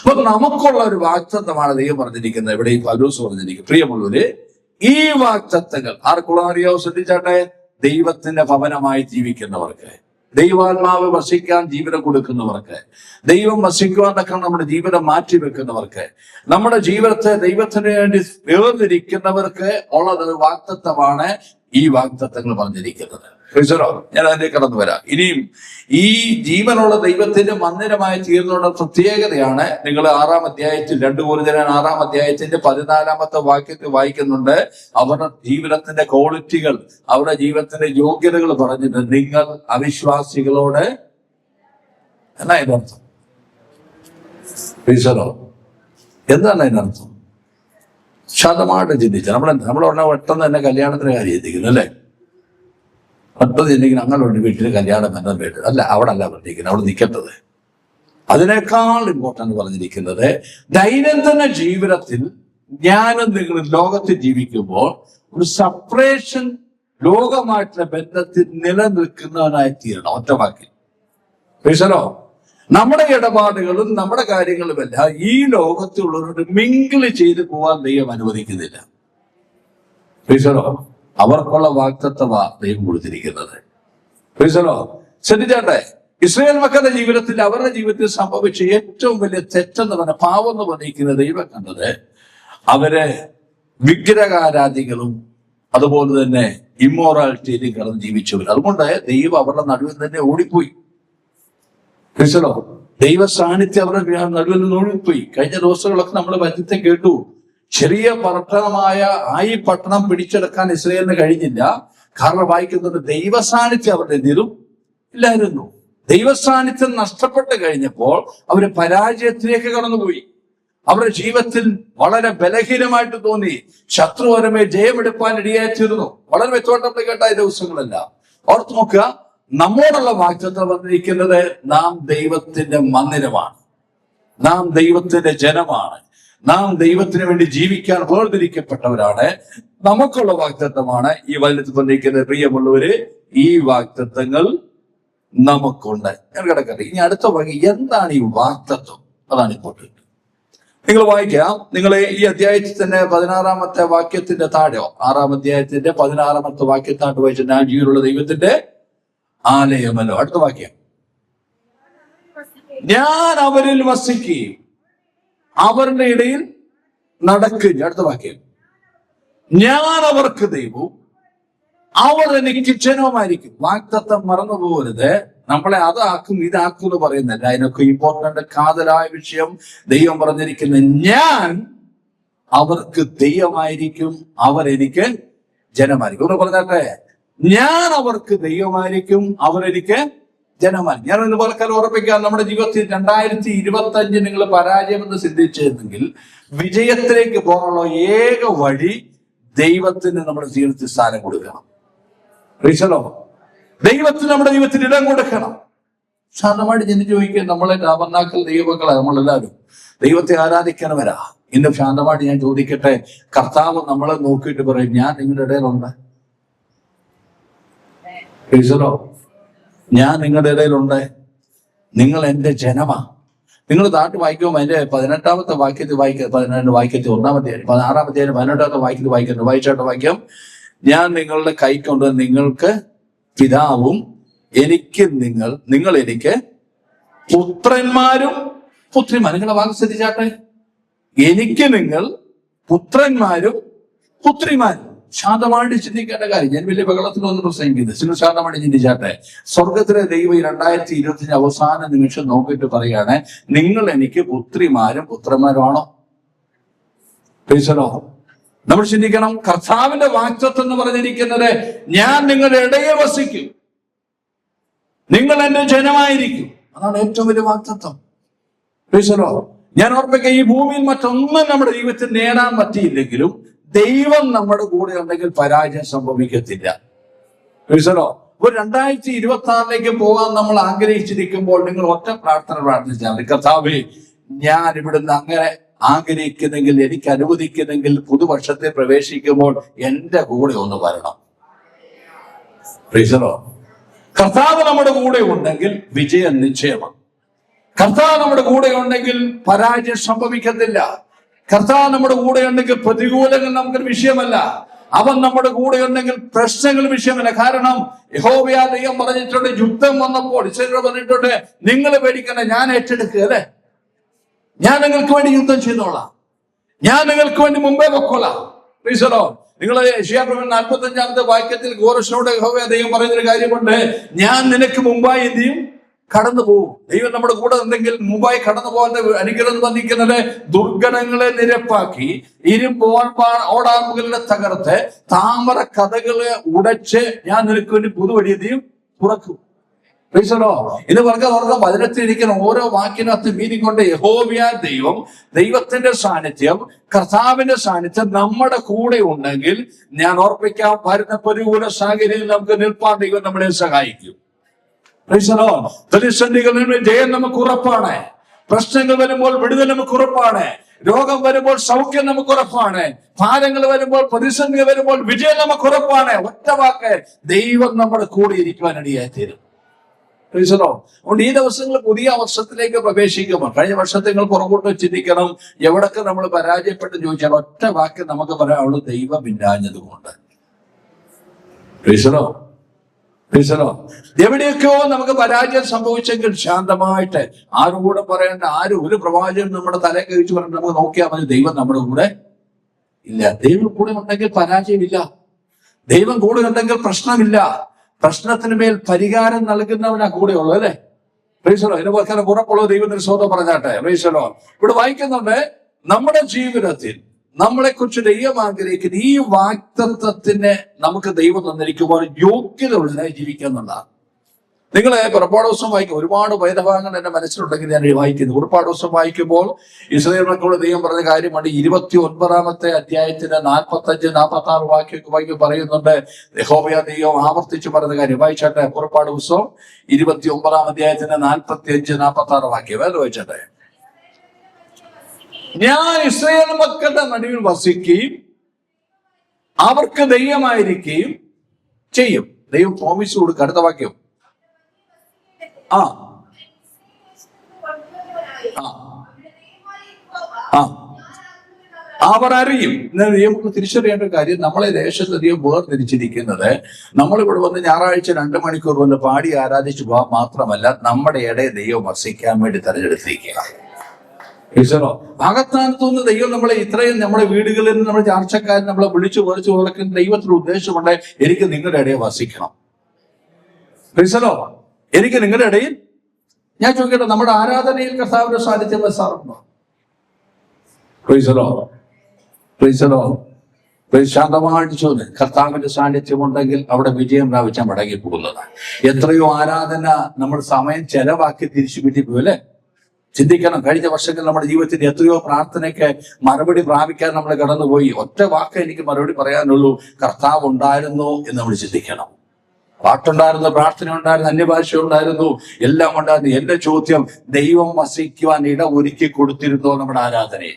അപ്പൊ നമുക്കുള്ള ഒരു വാഗ്ദത്തമാണ് ദൈവം പറഞ്ഞിരിക്കുന്നത്. ഇവിടെ ഈ പൗലോസ് പറഞ്ഞിരിക്കുന്നത്, പ്രിയമുള്ളവര്, ഈ വാഗ്ദത്തങ്ങൾ ആർക്കുള്ള അറിയോ? ശ്രദ്ധിച്ചാട്ടെ, ദൈവത്തിന്റെ ഭവനമായി ജീവിക്കുന്നവർക്ക്, ദൈവാത്മാവ് വസിക്കാൻ ജീവനം കൊടുക്കുന്നവർക്ക്, ദൈവം വസിക്കുവാനൊക്കെ നമ്മുടെ ജീവിതം മാറ്റിവെക്കുന്നവർക്ക്, നമ്മുടെ ജീവിതത്തെ ദൈവത്തിന് വേണ്ടി വേർതിരിക്കുന്നവർക്ക് ഉള്ളത് വാഗ്ദത്തമാണ് ഈ വാഗ്ദത്തങ്ങൾ പറഞ്ഞിരിക്കുന്നത്. ഞാൻ അതിലേക്ക് കടന്നു വരാം. ഇനിയും ഈ ജീവനുള്ള ദൈവത്തിന്റെ മന്ദിരമായി തീർന്നുള്ള പ്രത്യേകതയാണ്. നിങ്ങൾ 6-ാം അധ്യായത്തിൽ 2 കൊരിന്ത്യർ 6-ാം അധ്യായത്തിന്റെ 14-ാമത്തെ വാക്യത്തിൽ വായിക്കുന്നുണ്ട്. അവരുടെ ജീവിതത്തിന്റെ ക്വാളിറ്റികൾ, അവരുടെ ജീവിതത്തിന്റെ യോഗ്യതകൾ പറഞ്ഞിട്ട്, നിങ്ങൾ അവിശ്വാസികളോട് എന്നാ അതിനർത്ഥം? എന്താണ് അതിനർത്ഥം? ശതമായിട്ട് ചിന്തിച്ച നമ്മൾ പെട്ടെന്ന് തന്നെ കല്യാണത്തിന് കാര്യം ചിന്തിക്കുന്നു അല്ലേ? പെട്ടെന്ന് ചിന്തിക്കുന്ന അങ്ങനെ വീട്ടിൽ കല്യാണം ബന്ധം വേണ്ടത് അല്ല, അവിടെ അല്ല പറഞ്ഞിരിക്കുന്നത്, അവിടെ നിൽക്കേണ്ടത്. അതിനേക്കാൾ ഇമ്പോർട്ടൻ്റ് പറഞ്ഞിരിക്കുന്നത്, ദൈനംദിന ജീവിതത്തിൽ ഞാനും നിങ്ങൾ ലോകത്തിൽ ജീവിക്കുമ്പോൾ ഒരു സെപ്പറേഷൻ, ലോകമായിട്ടുള്ള ബന്ധത്തിൽ നിലനിൽക്കുന്നവനായി തീരണം. ഒറ്റവാക്കിൽ നമ്മുടെ ഇടപാടുകളും നമ്മുടെ കാര്യങ്ങളുമെല്ലാം ഈ ലോകത്തിലുള്ളവരോട് മിങ്കിള് ചെയ്ത് പോവാൻ ദൈവം അനുവദിക്കുന്നില്ല. അവർക്കുള്ള വാഗ്ദത്തമാ ദൈവം കൊടുത്തിരിക്കുന്നത്. ശ്രദ്ധിച്ചാട്ടെ, ഇസ്രായേൽ മക്കളുടെ ജീവിതത്തിൽ, അവരുടെ ജീവിതത്തിൽ സംഭവിച്ച ഏറ്റവും വലിയ തെറ്റെന്ന് പറഞ്ഞ പാവം എന്ന് പറഞ്ഞിരിക്കുന്ന ദൈവം കണ്ടത്, അവര് വിഗ്രഹാരാധികളും അതുപോലെ തന്നെ ഇമ്മോറാലിറ്റിയിലും കടന്ന് ജീവിച്ചവർ. അതുകൊണ്ട് ദൈവം അവരുടെ നടുവിൽ തന്നെ ഓടിപ്പോയി. ദൈവ സാന്നിധ്യം അവരുടെ നടുവിൽ നിന്ന് ഓടിപ്പോയി. കഴിഞ്ഞ ദിവസങ്ങളൊക്കെ നമ്മൾ വചനത്തെ കേട്ടു. ചെറിയ പട്ടണമായ ഈ പട്ടണം പിടിച്ചെടുക്കാൻ ഇസ്രായേലിന് കഴിഞ്ഞില്ല. കാരണം വായിക്കുന്നത്, ദൈവ സാന്നിധ്യം അവരുടെ എതിരും ഇല്ലായിരുന്നു. ദൈവ സാന്നിധ്യം നഷ്ടപ്പെട്ട് കഴിഞ്ഞപ്പോൾ അവര് പരാജയത്തിലേക്ക് കടന്നുപോയി. അവരുടെ ജീവിതത്തിൽ വളരെ ബലഹീനമായിട്ട് തോന്നി. ശത്രു അവരെ ജയമെടുപ്പാൻ ഇടയായിത്തീർന്നു. വളരെ മെച്ചോട്ടം കേട്ട ഈ ദിവസങ്ങളെല്ലാം ഓർത്ത് നോക്കുക. നമ്മോടുള്ള വാഗ്ദത്തം വന്നിരിക്കുന്നത്, നാം ദൈവത്തിന്റെ മന്ദിരമാണ്, നാം ദൈവത്തിന്റെ ജനമാണ്, നാം ദൈവത്തിന് വേണ്ടി ജീവിക്കാൻ വേർതിരിക്കപ്പെട്ടവരാണ്. നമുക്കുള്ള വാഗ്ദത്തമാണ് ഈ വചനത്തിൽ പറഞ്ഞിരിക്കുന്നത്. പ്രിയമുള്ളവര്, ഈ വാഗ്ദത്തങ്ങൾ നമുക്കുണ്ട്. ഞാൻ കിടക്കട്ടെ, ഇനി അടുത്ത വാക്യം എന്താണ് ഈ വാഗ്ദത്തം? അതാണ് ഇമ്പോർട്ടന്റ്. നിങ്ങൾ വായിക്കാം. നിങ്ങൾ ഈ അധ്യായത്തിൽ തന്നെ 16-ാമത്തെ വാക്യത്തിന്റെ താഴെയോ 6-ാം അധ്യായത്തിന്റെ 16-ാമത്തെ വാക്യത്താട്ട് വായിച്ച, ഞാൻ ജീവനുള്ള ദൈവത്തിന്റെ ആലയമല്ലോ. അടുത്ത വാക്യം, ഞാൻ അവരിൽ വസിക്കുകയും അവരുടെ ഇടയിൽ നടക്കുകയും. അടുത്ത വാക്യം, ഞാൻ അവർക്ക് ദൈവവും അവർ എനിക്ക് ജനവുമായിരിക്കും. വാഗ്ദത്തം മറന്നു പോകരുത്. നമ്മളെ അതാക്കും ഇതാക്കും എന്ന് പറയുന്നില്ല. അതിനൊക്കെ ഇമ്പോർട്ടന്റ് കാതലായ വിഷയം ദൈവം പറഞ്ഞിരിക്കുന്നത്, ഞാൻ അവർക്ക് ദൈവമായിരിക്കും, അവർ എനിക്ക് ജനമായിരിക്കും. ഒന്ന് പറഞ്ഞാട്ടെ, ഞാൻ അവർക്ക് ദൈവമായിരിക്കും, അവരെനിക്ക് ജനമായിരിക്കും. ഞാൻ ഒന്ന് പറക്കാൻ ഉറപ്പിക്കാം, നമ്മുടെ ജീവിതത്തിൽ 2025 നിങ്ങൾ പരാജയമെന്ന് ചിന്തിച്ചിരുന്നെങ്കിൽ വിജയത്തിലേക്ക് പോകാനുള്ള ഏക വഴി ദൈവത്തിന് നമ്മുടെ ജീവിതത്തിൽ സ്ഥാനം കൊടുക്കണം. ദൈവത്തിന് നമ്മുടെ ജീവിതത്തിൽ ഇടം കൊടുക്കണം. സാധാരണമായിട്ട് ജനിച്ചു ചോദിക്കുക, നമ്മളെ രാമനാക്കൽ ദൈവമക്കളെ നമ്മളെല്ലാവരും ദൈവത്തെ ആരാധിക്കണവരാ. ഇന്ന് ശാന്തമായിട്ട് ഞാൻ ചോദിക്കട്ടെ, കർത്താവ് നമ്മളെ നോക്കിയിട്ട് പറയും, ഞാൻ നിങ്ങളുടെ ഇടയിലുണ്ട്, ഞാൻ നിങ്ങളുടെ ഇടയിലുണ്ട്, നിങ്ങൾ എന്റെ ജനമാ. നിങ്ങൾ താട്ട് വായിക്കുമ്പോൾ അതിന്റെ 18-ാമത്തെ വാക്യത്തിൽ വായിക്കുക, 12 വാക്യത്തിൽ 1-ാമത്തെ 16-ാമത്തെ 18-ാമത്തെ വാക്യത്തിൽ വായിക്കുന്നു. വായിച്ചാട്ട് വാക്യം, ഞാൻ നിങ്ങളുടെ കൈക്കൊണ്ട് നിങ്ങൾക്ക് പിതാവും എനിക്ക് നിങ്ങൾ എനിക്ക് പുത്രന്മാരും പുത്രിമാരും. നിങ്ങളുടെ വാക്ക് ശ്രദ്ധിച്ചാട്ടെ, എനിക്ക് നിങ്ങൾ പുത്രന്മാരും പുത്രിമാരും. ശാന്തമായിട്ട് ചിന്തിക്കേണ്ട കാര്യം. ഞാൻ വലിയ ബഹളത്തിനൊന്നും പ്രസംഗിക്കുന്നത്, നിങ്ങൾ ശാന്തമായിട്ട് ചിന്തിച്ചാട്ടെ. സ്വർഗത്തിലെ ദൈവം 2025 അവസാന നിമിഷം നോക്കിയിട്ട് പറയാണ്, നിങ്ങൾ എനിക്ക് പുത്രിമാരും പുത്രന്മാരും ആണോ? നമ്മൾ ചിന്തിക്കണം, കർത്താവിന്റെ വാഗ്ദത്തം എന്ന് പറഞ്ഞിരിക്കുന്നത്, ഞാൻ നിങ്ങളുടെ ഇടയിൽ വസിക്കും, നിങ്ങൾ എന്റെ ജനമായിരിക്കും. അതാണ് ഏറ്റവും വലിയ വാഗ്ദത്തം. ഞാൻ ഓർപ്പിക്കുക, ഈ ഭൂമിയിൽ മറ്റൊന്നും നമ്മുടെ ജീവിതത്തിൽ നേടാൻ പറ്റിയില്ലെങ്കിലും ദൈവം നമ്മുടെ കൂടെ ഉണ്ടെങ്കിൽ പരാജയം സംഭവിക്കത്തില്ല. ഒരു 2026 പോകാൻ നമ്മൾ ആഗ്രഹിച്ചിരിക്കുമ്പോൾ നിങ്ങൾ ഒറ്റ പ്രാർത്ഥന പ്രാർത്ഥിച്ചാൽ മതി. കർത്താവേ, ഞാൻ ഇവിടുന്ന് അങ്ങനെ ആഗ്രഹിക്കുന്നെങ്കിൽ, എനിക്ക് അനുവദിക്കുന്നെങ്കിൽ പുതുവർഷത്തെ പ്രവേശിക്കുമ്പോൾ എന്റെ കൂടെ ഒന്ന് വരണം. കർത്താവ് നമ്മുടെ കൂടെ ഉണ്ടെങ്കിൽ വിജയം നിശ്ചയമാണ്. കർത്താവ് നമ്മുടെ കൂടെ ഉണ്ടെങ്കിൽ പരാജയം സംഭവിക്കത്തില്ല. കർത്താവ് നമ്മുടെ കൂടെ ഉണ്ടെങ്കിൽ പ്രതികൂലങ്ങൾ നമുക്കൊരു വിഷയമല്ല. അവൻ നമ്മുടെ കൂടെ ഉണ്ടെങ്കിൽ പ്രശ്നങ്ങൾ വിഷയമല്ല. കാരണം യഹോവയാ ദൈവം പറഞ്ഞിട്ടുണ്ട്, യുദ്ധം വന്നപ്പോൾ ഇസ്രായേൽ പറഞ്ഞിട്ടുണ്ട്, നിങ്ങൾ പേടിക്കണ്ട, ഞാൻ ഏറ്റെടുക്കുക, അല്ലെ, ഞാൻ നിങ്ങൾക്ക് വേണ്ടി യുദ്ധം ചെയ്തോളാം, ഞാൻ നിങ്ങൾക്ക് വേണ്ടി മുമ്പേ പൊക്കോളാം. നിങ്ങൾ യെശയ്യാപ്രവചനം 45-ാമത്തെ വാക്യത്തിൽ ഘോരശോടെ യഹോവയാ ദൈവം പറയുന്നൊരു കാര്യമുണ്ട്, ഞാൻ നിനക്ക് മുമ്പായി എന്ത് ചെയ്യും? കടന്നു പോകും. ദൈവം നമ്മുടെ കൂടെ ഉണ്ടെങ്കിൽ മുമ്പായി കടന്നു പോകാൻ അനുഗ്രഹം വന്നിരിക്കുന്നത് ദുർഘടങ്ങളെ നിരപ്പാക്കി, ഓടാമ്പുകളുടെ തകർത്ത്, താമര കഥകളെ ഉടച്ച് ഞാൻ നിനക്ക് വേണ്ടി പുതുവഴിയും തുറക്കും. ഇത് പറഞ്ഞ വചനത്തിലിരിക്കുന്ന ഓരോ വാക്കിനകത്ത് മീനിങ് കൊണ്ട് യഹോവയാ ദൈവം, ദൈവത്തിന്റെ സാന്നിധ്യം, കർത്താവിന്റെ സാന്നിധ്യം നമ്മുടെ കൂടെ ഉണ്ടെങ്കിൽ ഞാൻ ഓർപ്പിക്കാം, വരുന്ന പ്രതികൂല സാഹചര്യത്തിൽ നമുക്ക് നിൽപ്പാൻ ദൈവം നമ്മളെ സഹായിക്കും. പ്രതിസന്ധികളിൽ ജയം നമുക്ക് ഉറപ്പാണ്. പ്രശ്നങ്ങൾ വരുമ്പോൾ വിടുതൽ നമുക്ക് ഉറപ്പാണ്. രോഗം വരുമ്പോൾ സൗഖ്യം നമുക്ക് ഉറപ്പാണ്. ഭാരങ്ങൾ വരുമ്പോൾ, പ്രതിസന്ധികൾ വരുമ്പോൾ വിജയം നമുക്ക് ഉറപ്പാണ്. ഒറ്റ വാക്ക്, ദൈവം നമ്മുടെ കൂടെ ഇരിക്കുവാൻ ഇടയായി തീരും. അതുകൊണ്ട് ഈ ദിവസങ്ങൾ പുതിയ വർഷത്തിലേക്ക് പ്രവേശിക്കുമ്പോൾ, കഴിഞ്ഞ വർഷത്തെ നിങ്ങൾ പുറകോട്ട് ചിന്തിക്കണം, എവിടൊക്കെ നമ്മൾ പരാജയപ്പെട്ട് ചോദിച്ചാൽ ഒറ്റ വാക്ക് നമുക്ക് പറയാം, അവിടെ ദൈവം ഇല്ലാഞ്ഞതുകൊണ്ട്. എവിടെയൊക്കെയോ നമുക്ക് പരാജയം സംഭവിച്ചെങ്കിൽ ശാന്തമായിട്ട്, ആരും കൂടെ പറയേണ്ട, ആരും ഒരു പ്രവാചകൻ നമ്മുടെ തലയെ കഴിച്ചു പറഞ്ഞിട്ട് നമുക്ക് നോക്കിയാൽ മതി, ദൈവം നമ്മുടെ കൂടെ ഇല്ല. ദൈവം കൂടെ ഉണ്ടെങ്കിൽ പരാജയമില്ല. ദൈവം കൂടെ ഉണ്ടെങ്കിൽ പ്രശ്നമില്ല. പ്രശ്നത്തിന് മേൽ പരിഹാരം നൽകുന്നവനാ കൂടെയുള്ളൂ, അല്ലെ? ഇതിനെ പോലെ ഉറപ്പുള്ള ദൈവത്തിന് സ്വന്തം പറഞ്ഞാട്ടെ. ഇവിടെ വായിക്കുന്നുണ്ട്, നമ്മുടെ ജീവിതത്തിൽ നമ്മളെ കുറിച്ച് ദൈവം ആഗ്രഹിക്കുന്ന ഈ വാഗ്ദത്തത്തിന് നമുക്ക് ദൈവം തന്നിരിക്കുമ്പോൾ യോഗ്യത ഉള്ളതായി ജീവിക്കുന്നുള്ളതാണ്. നിങ്ങൾ പുറപ്പാട് ദിവസം വായിക്കും, ഒരുപാട് വേദഭാഗങ്ങൾ എന്റെ മനസ്സിലുണ്ടെങ്കിൽ ഞാൻ വായിക്കുന്നു. പുറപ്പാട് ദിവസം വായിക്കുമ്പോൾ ഇസ്രായേൽ മക്കളോട് ദൈവം പറഞ്ഞ കാര്യമാണ്. 29-ാമത്തെ അധ്യായത്തിന്റെ 45-46 വാക്യമൊക്കെ വായിക്കും പറയുന്നുണ്ട്. യഹോവയാ ദൈവം ആവർത്തിച്ച് പറയുന്ന കാര്യം വായിച്ചാട്ടെ. പുറപ്പാട് ദിവസം 29-ാം അധ്യായത്തിന്റെ 45-46 വാക്യം അത് വായിച്ചാട്ടെ. ഞാൻ ഇസ്രായേൽ മക്കളുടെ നടുവിൽ വസിക്കുകയും അവർക്ക് ദൈവമായിരിക്കുകയും ചെയ്യും. ദൈവം പ്രോമിസ് കൊടുക്കുക. അടുത്ത വാക്യം, അവർ അറിയും. നമുക്ക് തിരിച്ചറിയേണ്ട കാര്യം, നമ്മളെ ദേശത്ത് ദൈവം വേർതിരിച്ചിരിക്കുന്നത് നമ്മളിവിടെ വന്ന് ഞായറാഴ്ച 2 മണിക്കൂർ വന്ന് പാടി ആരാധിച്ചു പോകാൻ മാത്രമല്ല, നമ്മുടെ ഇടയിൽ ദൈവം വസിക്കാൻ വേണ്ടി തെരഞ്ഞെടുത്തിരിക്കുക. ഭാഗത്താനത്തുനിന്ന് ദൈവം നമ്മളെ ഇത്രയും നമ്മുടെ വീടുകളിൽ നിന്ന് നമ്മുടെ ചാർച്ചക്കാരൻ നമ്മളെ വിളിച്ചു പറിച്ചു കൊടുക്കുന്ന ദൈവത്തിന് ഉദ്ദേശമുണ്ട്, എനിക്ക് നിങ്ങളുടെ ഇടയിൽ വസിക്കണം. എനിക്ക് നിങ്ങളുടെ ഇടയിൽ, ഞാൻ ചോദിക്കട്ടെ, നമ്മുടെ ആരാധനയിൽ കർത്താവിന്റെ സാന്നിധ്യം വസാറുണ്ടോ? ശാന്തമായിട്ട് ചോദ്യം. കർത്താവിന്റെ സാന്നിധ്യം ഉണ്ടെങ്കിൽ അവിടെ വിജയം പ്രാപിച്ചാൽ മടങ്ങി പോകുന്നതാണ്. എത്രയോ ആരാധന നമ്മൾ സമയം ചെലവാക്കി തിരിച്ചു വീട്ടിൽ പോയി, അല്ലെ? ചിന്തിക്കണം. കഴിഞ്ഞ വർഷങ്ങളിൽ നമ്മുടെ ജീവിതത്തിന്റെ എത്രയോ പ്രാർത്ഥനയ്ക്ക് മറുപടി പ്രാപിക്കാൻ നമ്മൾ കടന്നുപോയി. ഒറ്റ വാക്ക് എനിക്ക് മറുപടി പറയാനുള്ളൂ, കർത്താവ് ഉണ്ടായിരുന്നു എന്ന് നമ്മൾ ചിന്തിക്കണം. പാട്ടുണ്ടായിരുന്നു, പ്രാർത്ഥന ഉണ്ടായിരുന്നു, അന്യഭാഷ ഉണ്ടായിരുന്നു, എല്ലാം ഉണ്ടായിരുന്നു. എന്റെ ചോദ്യം, ദൈവം വസിക്കുവാൻ ഇട ഒരുക്കി കൊടുത്തിരുന്നോ നമ്മുടെ ആരാധനയെ?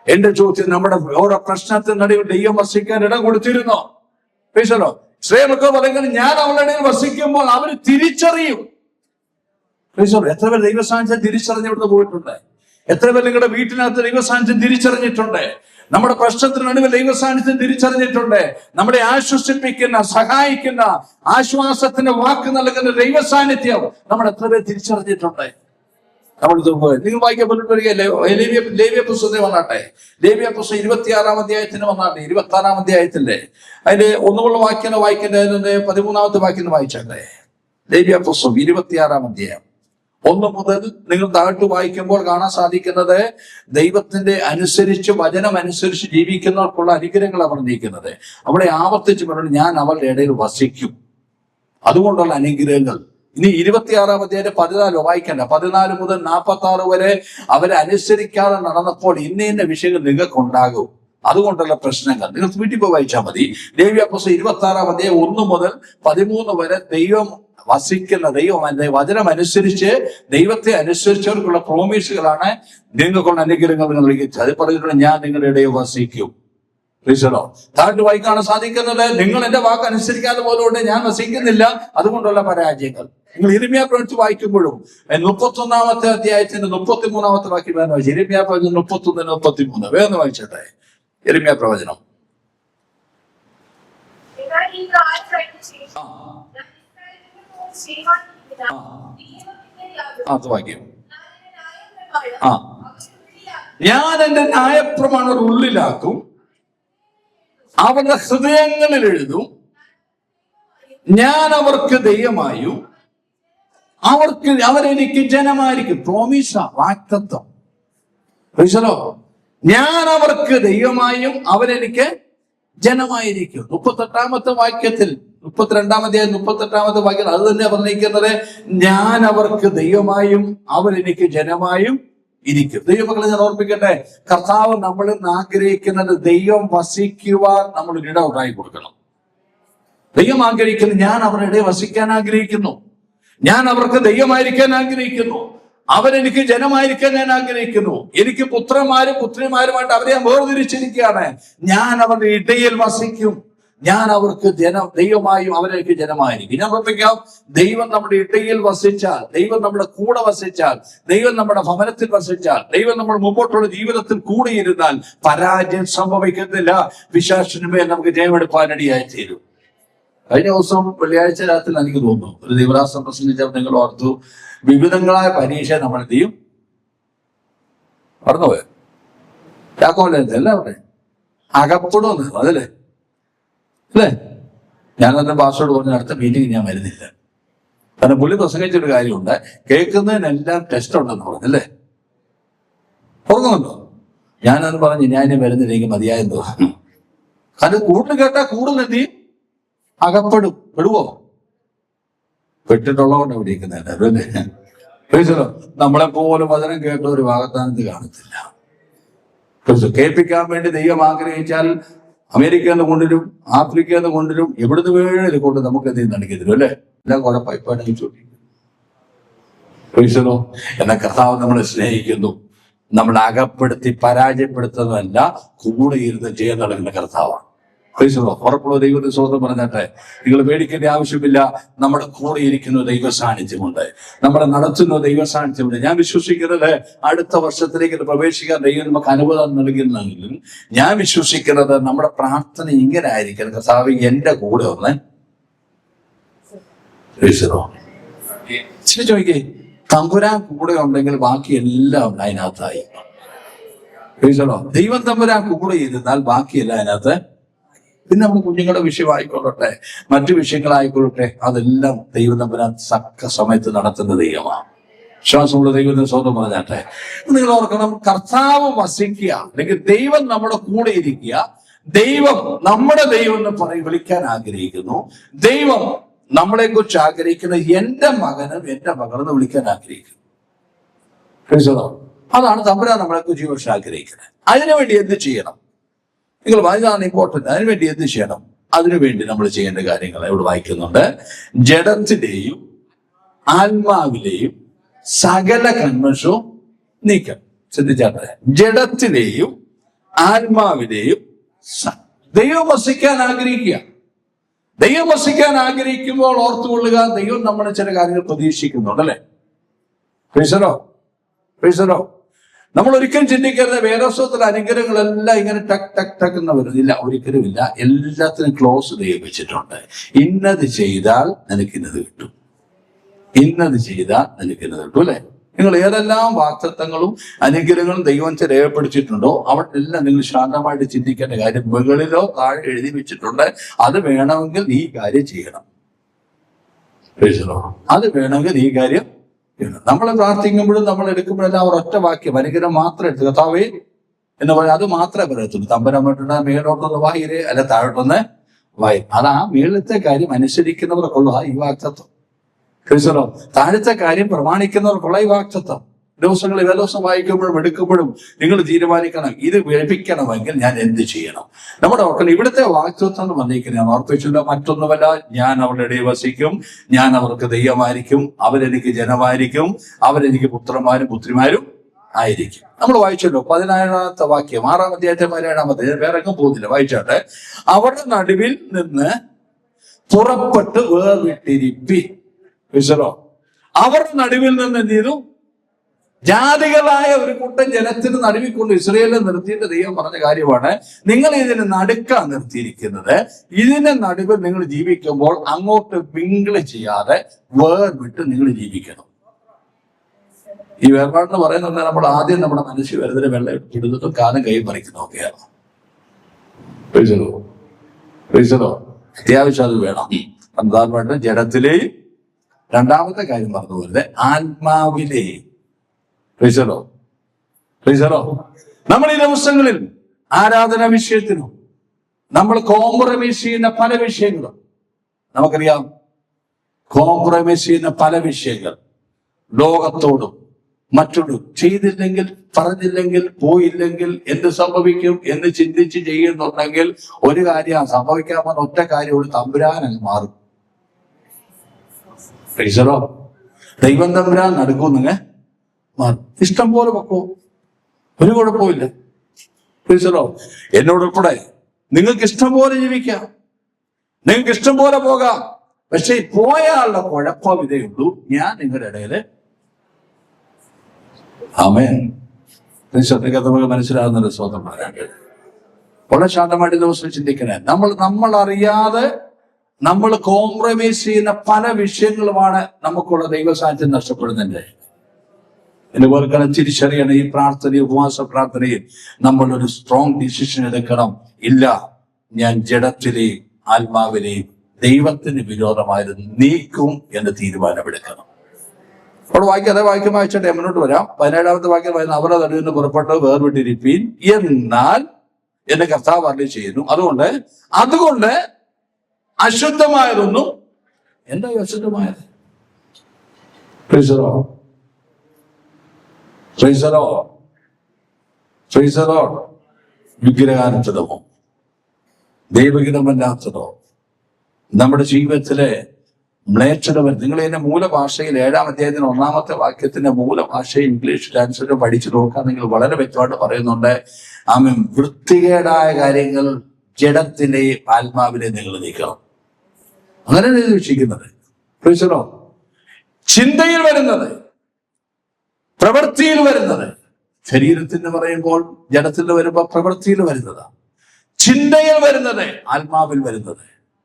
എന്റെ ചോദ്യം, നമ്മുടെ ഓരോ പ്രശ്നത്തിന് നടുവിൽ ദൈവം വസിക്കാൻ ഇടം കൊടുത്തിരുന്നോ? ശ്രേമൊക്കെ പറയുന്നത്, ഞാൻ അവളുടെ ഇടയിൽ വസിക്കുമ്പോൾ അവര് തിരിച്ചറിയും. എത്ര പേർ ദൈവസാന്നിധ്യം തിരിച്ചറിഞ്ഞ് ഇവിടുന്ന് പോയിട്ടുണ്ട്? എത്ര പേർ നിങ്ങളുടെ വീട്ടിനകത്ത് ദൈവസാന്നിധ്യം തിരിച്ചറിഞ്ഞിട്ടുണ്ട്? നമ്മുടെ പ്രശ്നത്തിന് നടുവിൽ ദൈവസാന്നിധ്യം തിരിച്ചറിഞ്ഞിട്ടുണ്ട്? നമ്മളെ ആശ്വസിപ്പിക്കുന്ന, സഹായിക്കുന്ന, ആശ്വാസത്തിന്റെ വാക്ക് നൽകുന്ന ദൈവസാന്നിധ്യം നമ്മൾ എത്ര പേർ തിരിച്ചറിഞ്ഞിട്ടുണ്ട്? നമ്മൾ നിങ്ങൾ വായിക്കാൻ പറ്റില്ല. ലേവ്യ പുസ്തകത്തിൽ വന്നാട്ടെ. ലേവ്യ പുസ്തകം 26-ാം അധ്യായത്തിന് വന്നാട്ടെ. 26-ാം അധ്യായത്തിന്റെ അതിന്റെ ഒന്നുമുള്ള വാക്യം വായിക്കേണ്ടത് 13-ാമത്തെ വാക്യം വായിച്ചാട്ടെ. ലേവ്യ പുസ്തകം 26-ാം അധ്യായം 1 മുതൽ നിങ്ങൾ താഴ്ത്തു വായിക്കുമ്പോൾ കാണാൻ സാധിക്കുന്നത്, ദൈവത്തിന്റെ അനുസരിച്ച്, വചനം അനുസരിച്ച് ജീവിക്കുന്നവർക്കുള്ള അനുഗ്രഹങ്ങളാണ് പറഞ്ഞിരിക്കുന്നത്. അവിടെ ആവർത്തിച്ച് പറഞ്ഞു, ഞാൻ അവളുടെ ഇടയിൽ വസിക്കും. അതുകൊണ്ടുള്ള അനുഗ്രഹങ്ങൾ. ഇനി 26-ാം അധ്യായം 14 വായിക്കണ്ട. 14 മുതൽ 46 വരെ അവരെ അനുസരിക്കാതെ നടന്നപ്പോൾ ഇന്ന വിഷയങ്ങൾ നിങ്ങൾക്കുണ്ടാകും. അതുകൊണ്ടുള്ള പ്രശ്നങ്ങൾ നിങ്ങൾ വീട്ടിൽ പോയി വായിച്ചാൽ മതി. ലേവ്യ പുസ്തകം 26-ാം അധ്യായം 1 മുതൽ 13 വരെ ദൈവം വസിക്കുന്ന വചനം അനുസരിച്ച് ദൈവത്തെ അനുസരിച്ചവർക്കുള്ള പ്രോമിസുകളാണ് നിങ്ങൾക്കുള്ള അനുഗ്രഹങ്ങൾ നിങ്ങൾ ലഭിച്ചത്. അത് പറഞ്ഞിട്ടുണ്ട്, ഞാൻ നിങ്ങളുടെ ഇടയിൽ വസിക്കും. താഴ്ത്തു വായിക്കാണ് സാധിക്കുന്നത്, നിങ്ങൾ എന്റെ വാക്ക് അനുസരിക്കാതെ പോലുകൊണ്ട് ഞാൻ വസിക്കുന്നില്ല, അതുകൊണ്ടുള്ള പരാജയങ്ങൾ. നിങ്ങൾ യിരെമ്യാ പ്രവചനം വായിക്കുമ്പോഴും 31-ാമത്തെ അധ്യായത്തിന്റെ 33-ാമത്തെ വാക്യം വേണം വായിച്ചു. യിരെമ്യാ പ്രവചനം 31-33 വേഗം വായിച്ചോട്ടെ. യിരെമ്യാ പ്രവചനം വാക്യം ഞാൻ എന്റെ ന്യായപ്രമാണം ഉള്ളിലാക്കും, അവരുടെ ഹൃദയങ്ങളിൽ എഴുതും, ഞാൻ അവർക്ക് ദൈവമായും അവരെനിക്ക് ജനമായിരിക്കും. പ്രോമിസ, വാഗ്ദത്തം. ഞാൻ അവർക്ക് ദൈവമായും അവരെനിക്ക് ജനമായിരിക്കും. 38-ാമത്തെ വാക്യത്തിൽ 32-ാമത്തെ 38-ാമത്തെ വാക്യം അത് തന്നെ പറഞ്ഞിരിക്കുന്നത്, ഞാൻ അവർക്ക് ദൈവമായും അവരെനിക്ക് ജനമായും ഇരിക്കും. ദൈവമക്കളെ ഞാൻ ഓർപ്പിക്കട്ടെ, കർത്താവ് നമ്മളിൽ നിന്ന് ആഗ്രഹിക്കുന്നത് ദൈവം വസിക്കുവാൻ നമ്മൾ ഇടമുണ്ടായി കൊടുക്കണം. ദൈവം ആഗ്രഹിക്കുന്നത്, ഞാൻ അവരുടെ വസിക്കാൻ ആഗ്രഹിക്കുന്നു, ഞാൻ അവർക്ക് ദൈവമായിരിക്കാൻ ആഗ്രഹിക്കുന്നു, അവരെനിക്ക് ജനമായിരിക്കാൻ ഞാൻ ആഗ്രഹിക്കുന്നു, എനിക്ക് പുത്രന്മാരും പുത്രിമാരുമായിട്ട് അവരെ ഞാൻ വേർതിരിച്ചിരിക്കുകയാണ്, ഞാൻ അവരുടെ ഇടയിൽ വസിക്കും, ഞാൻ അവർക്ക് ദൈവമായും അവരെനിക്ക് ജനമായിരിക്കും. ഞാൻ ഓർപ്പിക്കാം, ദൈവം നമ്മുടെ ഇടയിൽ വസിച്ചാൽ, ദൈവം നമ്മുടെ കൂടെ വസിച്ചാൽ, ദൈവം നമ്മുടെ ഭവനത്തിൽ വസിച്ചാൽ, ദൈവം നമ്മുടെ മുമ്പോട്ടുള്ള ജീവിതത്തിൽ കൂടെ ഇരുന്നാൽ പരാജയം സംഭവിക്കുന്നില്ല. പിശാചിനുമേൽ നമുക്ക് ജയമെടുപ്പാനിടയായി തീരും. കഴിഞ്ഞ ദിവസം വെള്ളിയാഴ്ച രാത്രി എനിക്ക് തോന്നുന്നു ഒരു ദിവരാസം പ്രസംഗിച്ചപ്പോൾ നിങ്ങൾ ഓർത്തു, വിവിധങ്ങളായ പരീക്ഷ നമ്മൾ എന്ത് ചെയ്യും? പറഞ്ഞുപോയോ? യാക്കോബിലെ എല്ലാവരുടെയും അകപ്പെടുമെന്ന് അതല്ലേ അല്ലേ? ഞാൻ തന്നെ പാസ്റ്ററോട് പറഞ്ഞു, അടുത്ത മീറ്റിംഗ് ഞാൻ വരുന്നില്ല. കാരണം പുള്ളി പ്രസംഗിച്ചൊരു കാര്യമുണ്ട്, കേൾക്കുന്നതിനെല്ലാം ടെസ്റ്റ് ഉണ്ടെന്ന് പറഞ്ഞല്ലേ? ഓർക്കുന്നുണ്ടോ? ഞാനത് പറഞ്ഞു, ഞാൻ വരുന്നില്ല, എനിക്ക് മതിയായെന്ന് തോന്നുന്നു. കാരണം കൂടുതൽ കേട്ടാൽ കൂടുതൽ എന്ത് ചെയ്യും? അകപ്പെടും. പെടുവോ? പെട്ടിട്ടുള്ളതുകൊണ്ട് അവിടെ ഇരിക്കുന്നതല്ലേ? നമ്മളെപ്പോലെ വചനം കേട്ട ഒരു വാഗ്ദാനത്തിൽ കാണത്തില്ല. കേൾപ്പിക്കാൻ വേണ്ടി ദൈവം ആഗ്രഹിച്ചാൽ അമേരിക്കയിൽ നിന്ന് കൊണ്ടുവരും, ആഫ്രിക്കയിൽ നിന്ന് കൊണ്ടുവരും, എവിടുന്ന് വേണേലും കൊണ്ട് നമുക്ക് എന്തെങ്കിലും നടക്കി തരും അല്ലേ? എല്ലാം കുറെ പൈപ്പാണെങ്കിൽ ചോദിക്കുന്നു. എന്ന കർത്താവ് നമ്മളെ സ്നേഹിക്കുന്നു, നമ്മളെ അകപ്പെടുത്തി പരാജയപ്പെടുത്തുന്നതല്ല, കൂടെ ഇരുന്ന് ചെയ്യാൻ നടക്കുന്ന കർത്താവാണ്. ഉറപ്പുള്ള ദൈവത്തെ സ്വന്തം പറഞ്ഞാട്ടെ, നിങ്ങൾ പേടിക്കേണ്ട ആവശ്യമില്ല. നമ്മുടെ കൂടെ ഇരിക്കുന്ന ദൈവ സാന്നിധ്യമുണ്ട്, നമ്മളെ നടത്തുന്ന ദൈവ സാന്നിധ്യമുണ്ട്. ഞാൻ വിശ്വസിക്കുന്നത് അടുത്ത വർഷത്തിലേക്ക് പ്രവേശിക്കാൻ ദൈവം നമുക്ക് അനുവാദം നൽകുന്നെങ്കിലും ഞാൻ വിശ്വസിക്കുന്നത് നമ്മുടെ പ്രാർത്ഥന ഇങ്ങനെ ആയിരിക്കണം, കർത്താവ് എന്റെ കൂടെ ഒന്ന് ചോദിക്കേ. തമ്പുരാൻ കൂടെ ഉണ്ടെങ്കിൽ ബാക്കി എല്ലാം അതിനകത്തായി. ദൈവം തമ്പുരാൻ കൂടെ ഇരുന്നാൽ ബാക്കിയെല്ലാം അതിനകത്ത്. പിന്നെ നമ്മുടെ കുഞ്ഞുങ്ങളുടെ വിഷയമായിക്കൊള്ളട്ടെ, മറ്റു വിഷയങ്ങളായിക്കൊള്ളട്ടെ, അതെല്ലാം ദൈവം തമ്പുരാൻ തക്ക സമയത്ത് നടത്തുന്ന ദൈവമാണ്. വിശ്വാസമുള്ള ദൈവത്തിന് സ്വന്തം പറഞ്ഞാട്ടെ. നിങ്ങൾ ഓർക്കണം, കർത്താവ് വസിക്കുക അല്ലെങ്കിൽ ദൈവം നമ്മുടെ കൂടെ ഇരിക്കുക, ദൈവം നമ്മുടെ ദൈവം എന്ന് വിളിക്കാൻ ആഗ്രഹിക്കുന്നു, ദൈവം നമ്മളെ കുറിച്ച് ആഗ്രഹിക്കുന്ന എന്റെ മകനും എന്റെ മകളെന്ന് വിളിക്കാൻ ആഗ്രഹിക്കുന്നു. അതാണ് തമ്പുരാൻ നമ്മളെ കുറിച്ച് ആഗ്രഹിക്കുന്നത്. അതിനുവേണ്ടി എന്ത് ചെയ്യണം? നിങ്ങൾ വായിച്ചാണ് ഇമ്പോർട്ടന്റ്. അതിനുവേണ്ടി എന്ത് ചെയ്യണം? അതിനുവേണ്ടി നമ്മൾ ചെയ്യേണ്ട കാര്യങ്ങൾ ഇവിടെ വായിക്കുന്നുണ്ട്. ജഡത്തിലെയും ആത്മാവിലെയും സകല കന്മഷവും നീക്കണം. ശ്രദ്ധിച്ചാട്ടെ, ജഡത്തിലെയും ആത്മാവിലെയും ദൈവം വസിക്കാൻ ആഗ്രഹിക്കുക. ദൈവം വസിക്കാൻ ആഗ്രഹിക്കുമ്പോൾ ഓർത്തുകൊള്ളുക, ദൈവം നമ്മളെ ചില കാര്യങ്ങൾ പ്രതീക്ഷിക്കുന്നുണ്ടല്ലേ? നമ്മൾ ഒരിക്കലും ചിന്തിക്കരുത് വേദോസ്തവത്തിലെ അനുഗ്രഹങ്ങളെല്ലാം ഇങ്ങനെ ടക്ക് ടക്ക് ടക്ക് എന്ന് വരുന്നില്ല, ഒരിക്കലും ഇല്ല. എല്ലാത്തിനും ക്ലോസ് ദൈവം വെച്ചിട്ടുണ്ട്. ഇന്നത് ചെയ്താൽ നിനക്ക് ഇന്നത് കിട്ടും, ഇന്നത് ചെയ്താൽ നിനക്ക് ഇന്നത് കിട്ടും അല്ലെ? നിങ്ങൾ ഏതെല്ലാം വാക്തത്വങ്ങളും അനുഗ്രഹങ്ങളും ദൈവം രേഖപ്പെടുത്തിയിട്ടുണ്ടോ അവിടെ എല്ലാം നിങ്ങൾ ശാന്തമായിട്ട് ചിന്തിക്കേണ്ട കാര്യം മുകളിലോ താഴെ എഴുതി വെച്ചിട്ടുണ്ട്. അത് വേണമെങ്കിൽ ഈ കാര്യം ചെയ്യണം, അത് വേണമെങ്കിൽ ഈ കാര്യം. നമ്മൾ പ്രാർത്ഥിക്കുമ്പോഴും നമ്മൾ എടുക്കുമ്പോഴെല്ലാം ഒരൊറ്റ വാക്യം അനുഗ്രഹം മാത്രം എടുത്തു, കർത്താവേ എന്ന് പറഞ്ഞാൽ അത് മാത്രമേ പറയത്തുള്ളൂ. തമ്പുരാൻ പറഞ്ഞിട്ട് മേലോട്ടൊന്ന് വായിരേ അല്ല താഴോട്ടൊന്ന് വായി. അത് ആ മേളത്തെ കാര്യം അനുസരിക്കുന്നവർക്കുള്ള ഈ വാക്തത്വം. താഴത്തെ കാര്യം പ്രമാണിക്കുന്നവർക്കുള്ള ഈ വാക്തത്വം. ദിവസങ്ങളിൽ വേദോസം വായിക്കുമ്പോഴും എടുക്കുമ്പോഴും നിങ്ങൾ തീരുമാനിക്കണം, ഇത് ലഭിക്കണമെങ്കിൽ ഞാൻ എന്ത് ചെയ്യണം. നമ്മുടെ ഓർക്കണം, ഇവിടുത്തെ വാക്തത്വം എന്ന് പറഞ്ഞിരിക്കുന്നത് ഞാൻ ഓർപ്പിച്ചില്ല, മറ്റൊന്നുമല്ല, ഞാൻ അവരുടെ ഇടയിൽ വസിക്കും, ഞാൻ അവർക്ക് ദൈവമായിരിക്കും, അവരെനിക്ക് ജനമായിരിക്കും, അവരെനിക്ക് പുത്രന്മാരും പുത്രിമാരും ആയിരിക്കും. നമ്മൾ വായിച്ചല്ലോ 17-ാമത്തെ വാക്യം, 6-ാം അധ്യായത്തെ 17-ാമത്തെ, വേറെ എങ്ങും പോകുന്നില്ല, വായിച്ചാട്ടെ. അവരുടെ നടുവിൽ നിന്ന് പുറപ്പെട്ട് വേർവിട്ടിരിപ്പി. വിശ്വരോ, അവരുടെ നടുവിൽ നിന്ന് എന്ത് ചെയ്തു? ജാതികളായ ഒരു കൂട്ടം ജനത്തിന് നടുവിൽ കൊണ്ട് ഇസ്രായേലിനെ നിർത്തിയിട്ട് ദൈവം പറഞ്ഞ കാര്യമാണ്, നിങ്ങൾ ഇതിന് നടുക്കാ നിർത്തിയിരിക്കുന്നത്. ഇതിന്റെ നടുവിൽ നിങ്ങൾ ജീവിക്കുമ്പോൾ അങ്ങോട്ട് മിങ്കിള് ചെയ്യാതെ വേർവിട്ട് നിങ്ങൾ ജീവിക്കണം. ഈ വേർപാടെന്ന് പറയുന്നത് നമ്മൾ ആദ്യം നമ്മുടെ മനസ്സിൽ വരുന്നതിന് വെള്ളം ഇടുന്നതും കാലം കൈ പറിക്കുന്നതൊക്കെയാണ്. അത്യാവശ്യം അത് വേണം. പ്രധാനമായിട്ട് ജഡത്തിലെയും, രണ്ടാമത്തെ കാര്യം പറഞ്ഞു പോരുത്, ആത്മാവിലെയും. നമ്മൾ ഈ ദിവസങ്ങളിൽ ആരാധന വിഷയത്തിനും നമ്മൾ കോംപ്രമൈസ് ചെയ്യുന്ന പല വിഷയങ്ങളും നമുക്കറിയാം. കോംപ്രമൈസ് ചെയ്യുന്ന പല വിഷയങ്ങൾ ലോകത്തോടും മറ്റൊന്നും ചെയ്തില്ലെങ്കിൽ, പറഞ്ഞില്ലെങ്കിൽ, പോയില്ലെങ്കിൽ എന്ത് സംഭവിക്കും എന്ന് ചിന്തിച്ച് ചെയ്യുന്നുണ്ടെങ്കിൽ ഒരു കാര്യം സംഭവിക്കാമെന്ന് ഒറ്റ കാര്യം, ഒരു തമ്പുരാനങ്ങ് മാറും. ദൈവം തമ്പുരാൻ നടക്കുന്നെങ്കിൽ മാറും. ഇഷ്ടം പോലെ പൊക്കോ, ഒരു കുഴപ്പമില്ല. എന്നോടുൾപ്പെടെ നിങ്ങൾക്ക് ഇഷ്ടം പോലെ ജീവിക്കാം, നിങ്ങൾക്ക് ഇഷ്ടം പോലെ പോകാം. പക്ഷെ പോയാലുള്ള കുഴപ്പം ഇതേ ഉള്ളൂ, ഞാൻ നിങ്ങളുടെ ഇടയില് ആമേൻ നമുക്ക് മനസ്സിലാകുന്നൊരു സ്വന്തം പറയാൻ കഴിയും. വളരെ ശാന്തമായിട്ട് ദിവസം ചിന്തിക്കണേ. നമ്മൾ അറിയാതെ നമ്മൾ കോംപ്രമൈസ് ചെയ്യുന്ന പല വിഷയങ്ങളുമാണ് നമുക്കുള്ള ദൈവസാന്നിധ്യം നഷ്ടപ്പെടുന്നതിന്റെ. ഇതുപോലെ തിരിച്ചറിയണം, ഈ പ്രാർത്ഥനയും ഉപവാസ പ്രാർത്ഥനയിൽ നമ്മളൊരു സ്ട്രോങ് ഡിസിഷൻ എടുക്കണം. ഇല്ല, ഞാൻ ജഡത്തിലെയും ആത്മാവിലെയും ദൈവത്തിന് വിരോധമായത് നീക്കും എന്ന് തീരുമാനമെടുക്കണം. അവിടെ വായിച്ചിട്ട് മുന്നോട്ട് വരാം. 17-ാമത്തെ വാക്യം പറയുന്നത്, അവരുടെ നടുവിൽ നിന്ന് പുറപ്പെട്ട് വേർവിട്ടിരിപ്പീൻ, എന്നാൽ എന്റെ കർത്താവ് അരുളി ചെയ്യുന്നു, അതുകൊണ്ട് അശുദ്ധമായതൊന്നും. എന്താ അശുദ്ധമായത്? വിഗ്രഹാനുസൃതമോ ദൈവഹിതമല്ലാത്തതോ നമ്മുടെ ജീവിതത്തിലെ മ്ലേച്ഛതവൻ. നിങ്ങൾ ഇതിന്റെ മൂലഭാഷയിൽ 7-ാം അധ്യായത്തിന് 1-ാമത്തെ വാക്യത്തിന്റെ മൂലഭാഷയിൽ ഇംഗ്ലീഷ് ട്രാൻസ്ലേഷൻ പഠിച്ചു നോക്കാൻ നിങ്ങൾ വളരെ വ്യക്തമായിട്ട് പറയുന്നുണ്ട്. വൃത്തികേടായ കാര്യങ്ങൾ ജഡത്തിലെ ആത്മാവിനെ നിങ്ങൾ നീക്കണം. അങ്ങനെ വീക്ഷിക്കുന്നത് ചിന്തയിൽ വരുന്നത്, പ്രവൃത്തിയിൽ വരുന്നത്. ശരീരത്തിന് പറയുമ്പോൾ ജഡത്തിൽ വരുമ്പോൾ പ്രവൃത്തിയിൽ വരുന്നത്, ചിന്തയിൽ വരുന്നത്, ആത്മാവിൽ വരുന്നത്.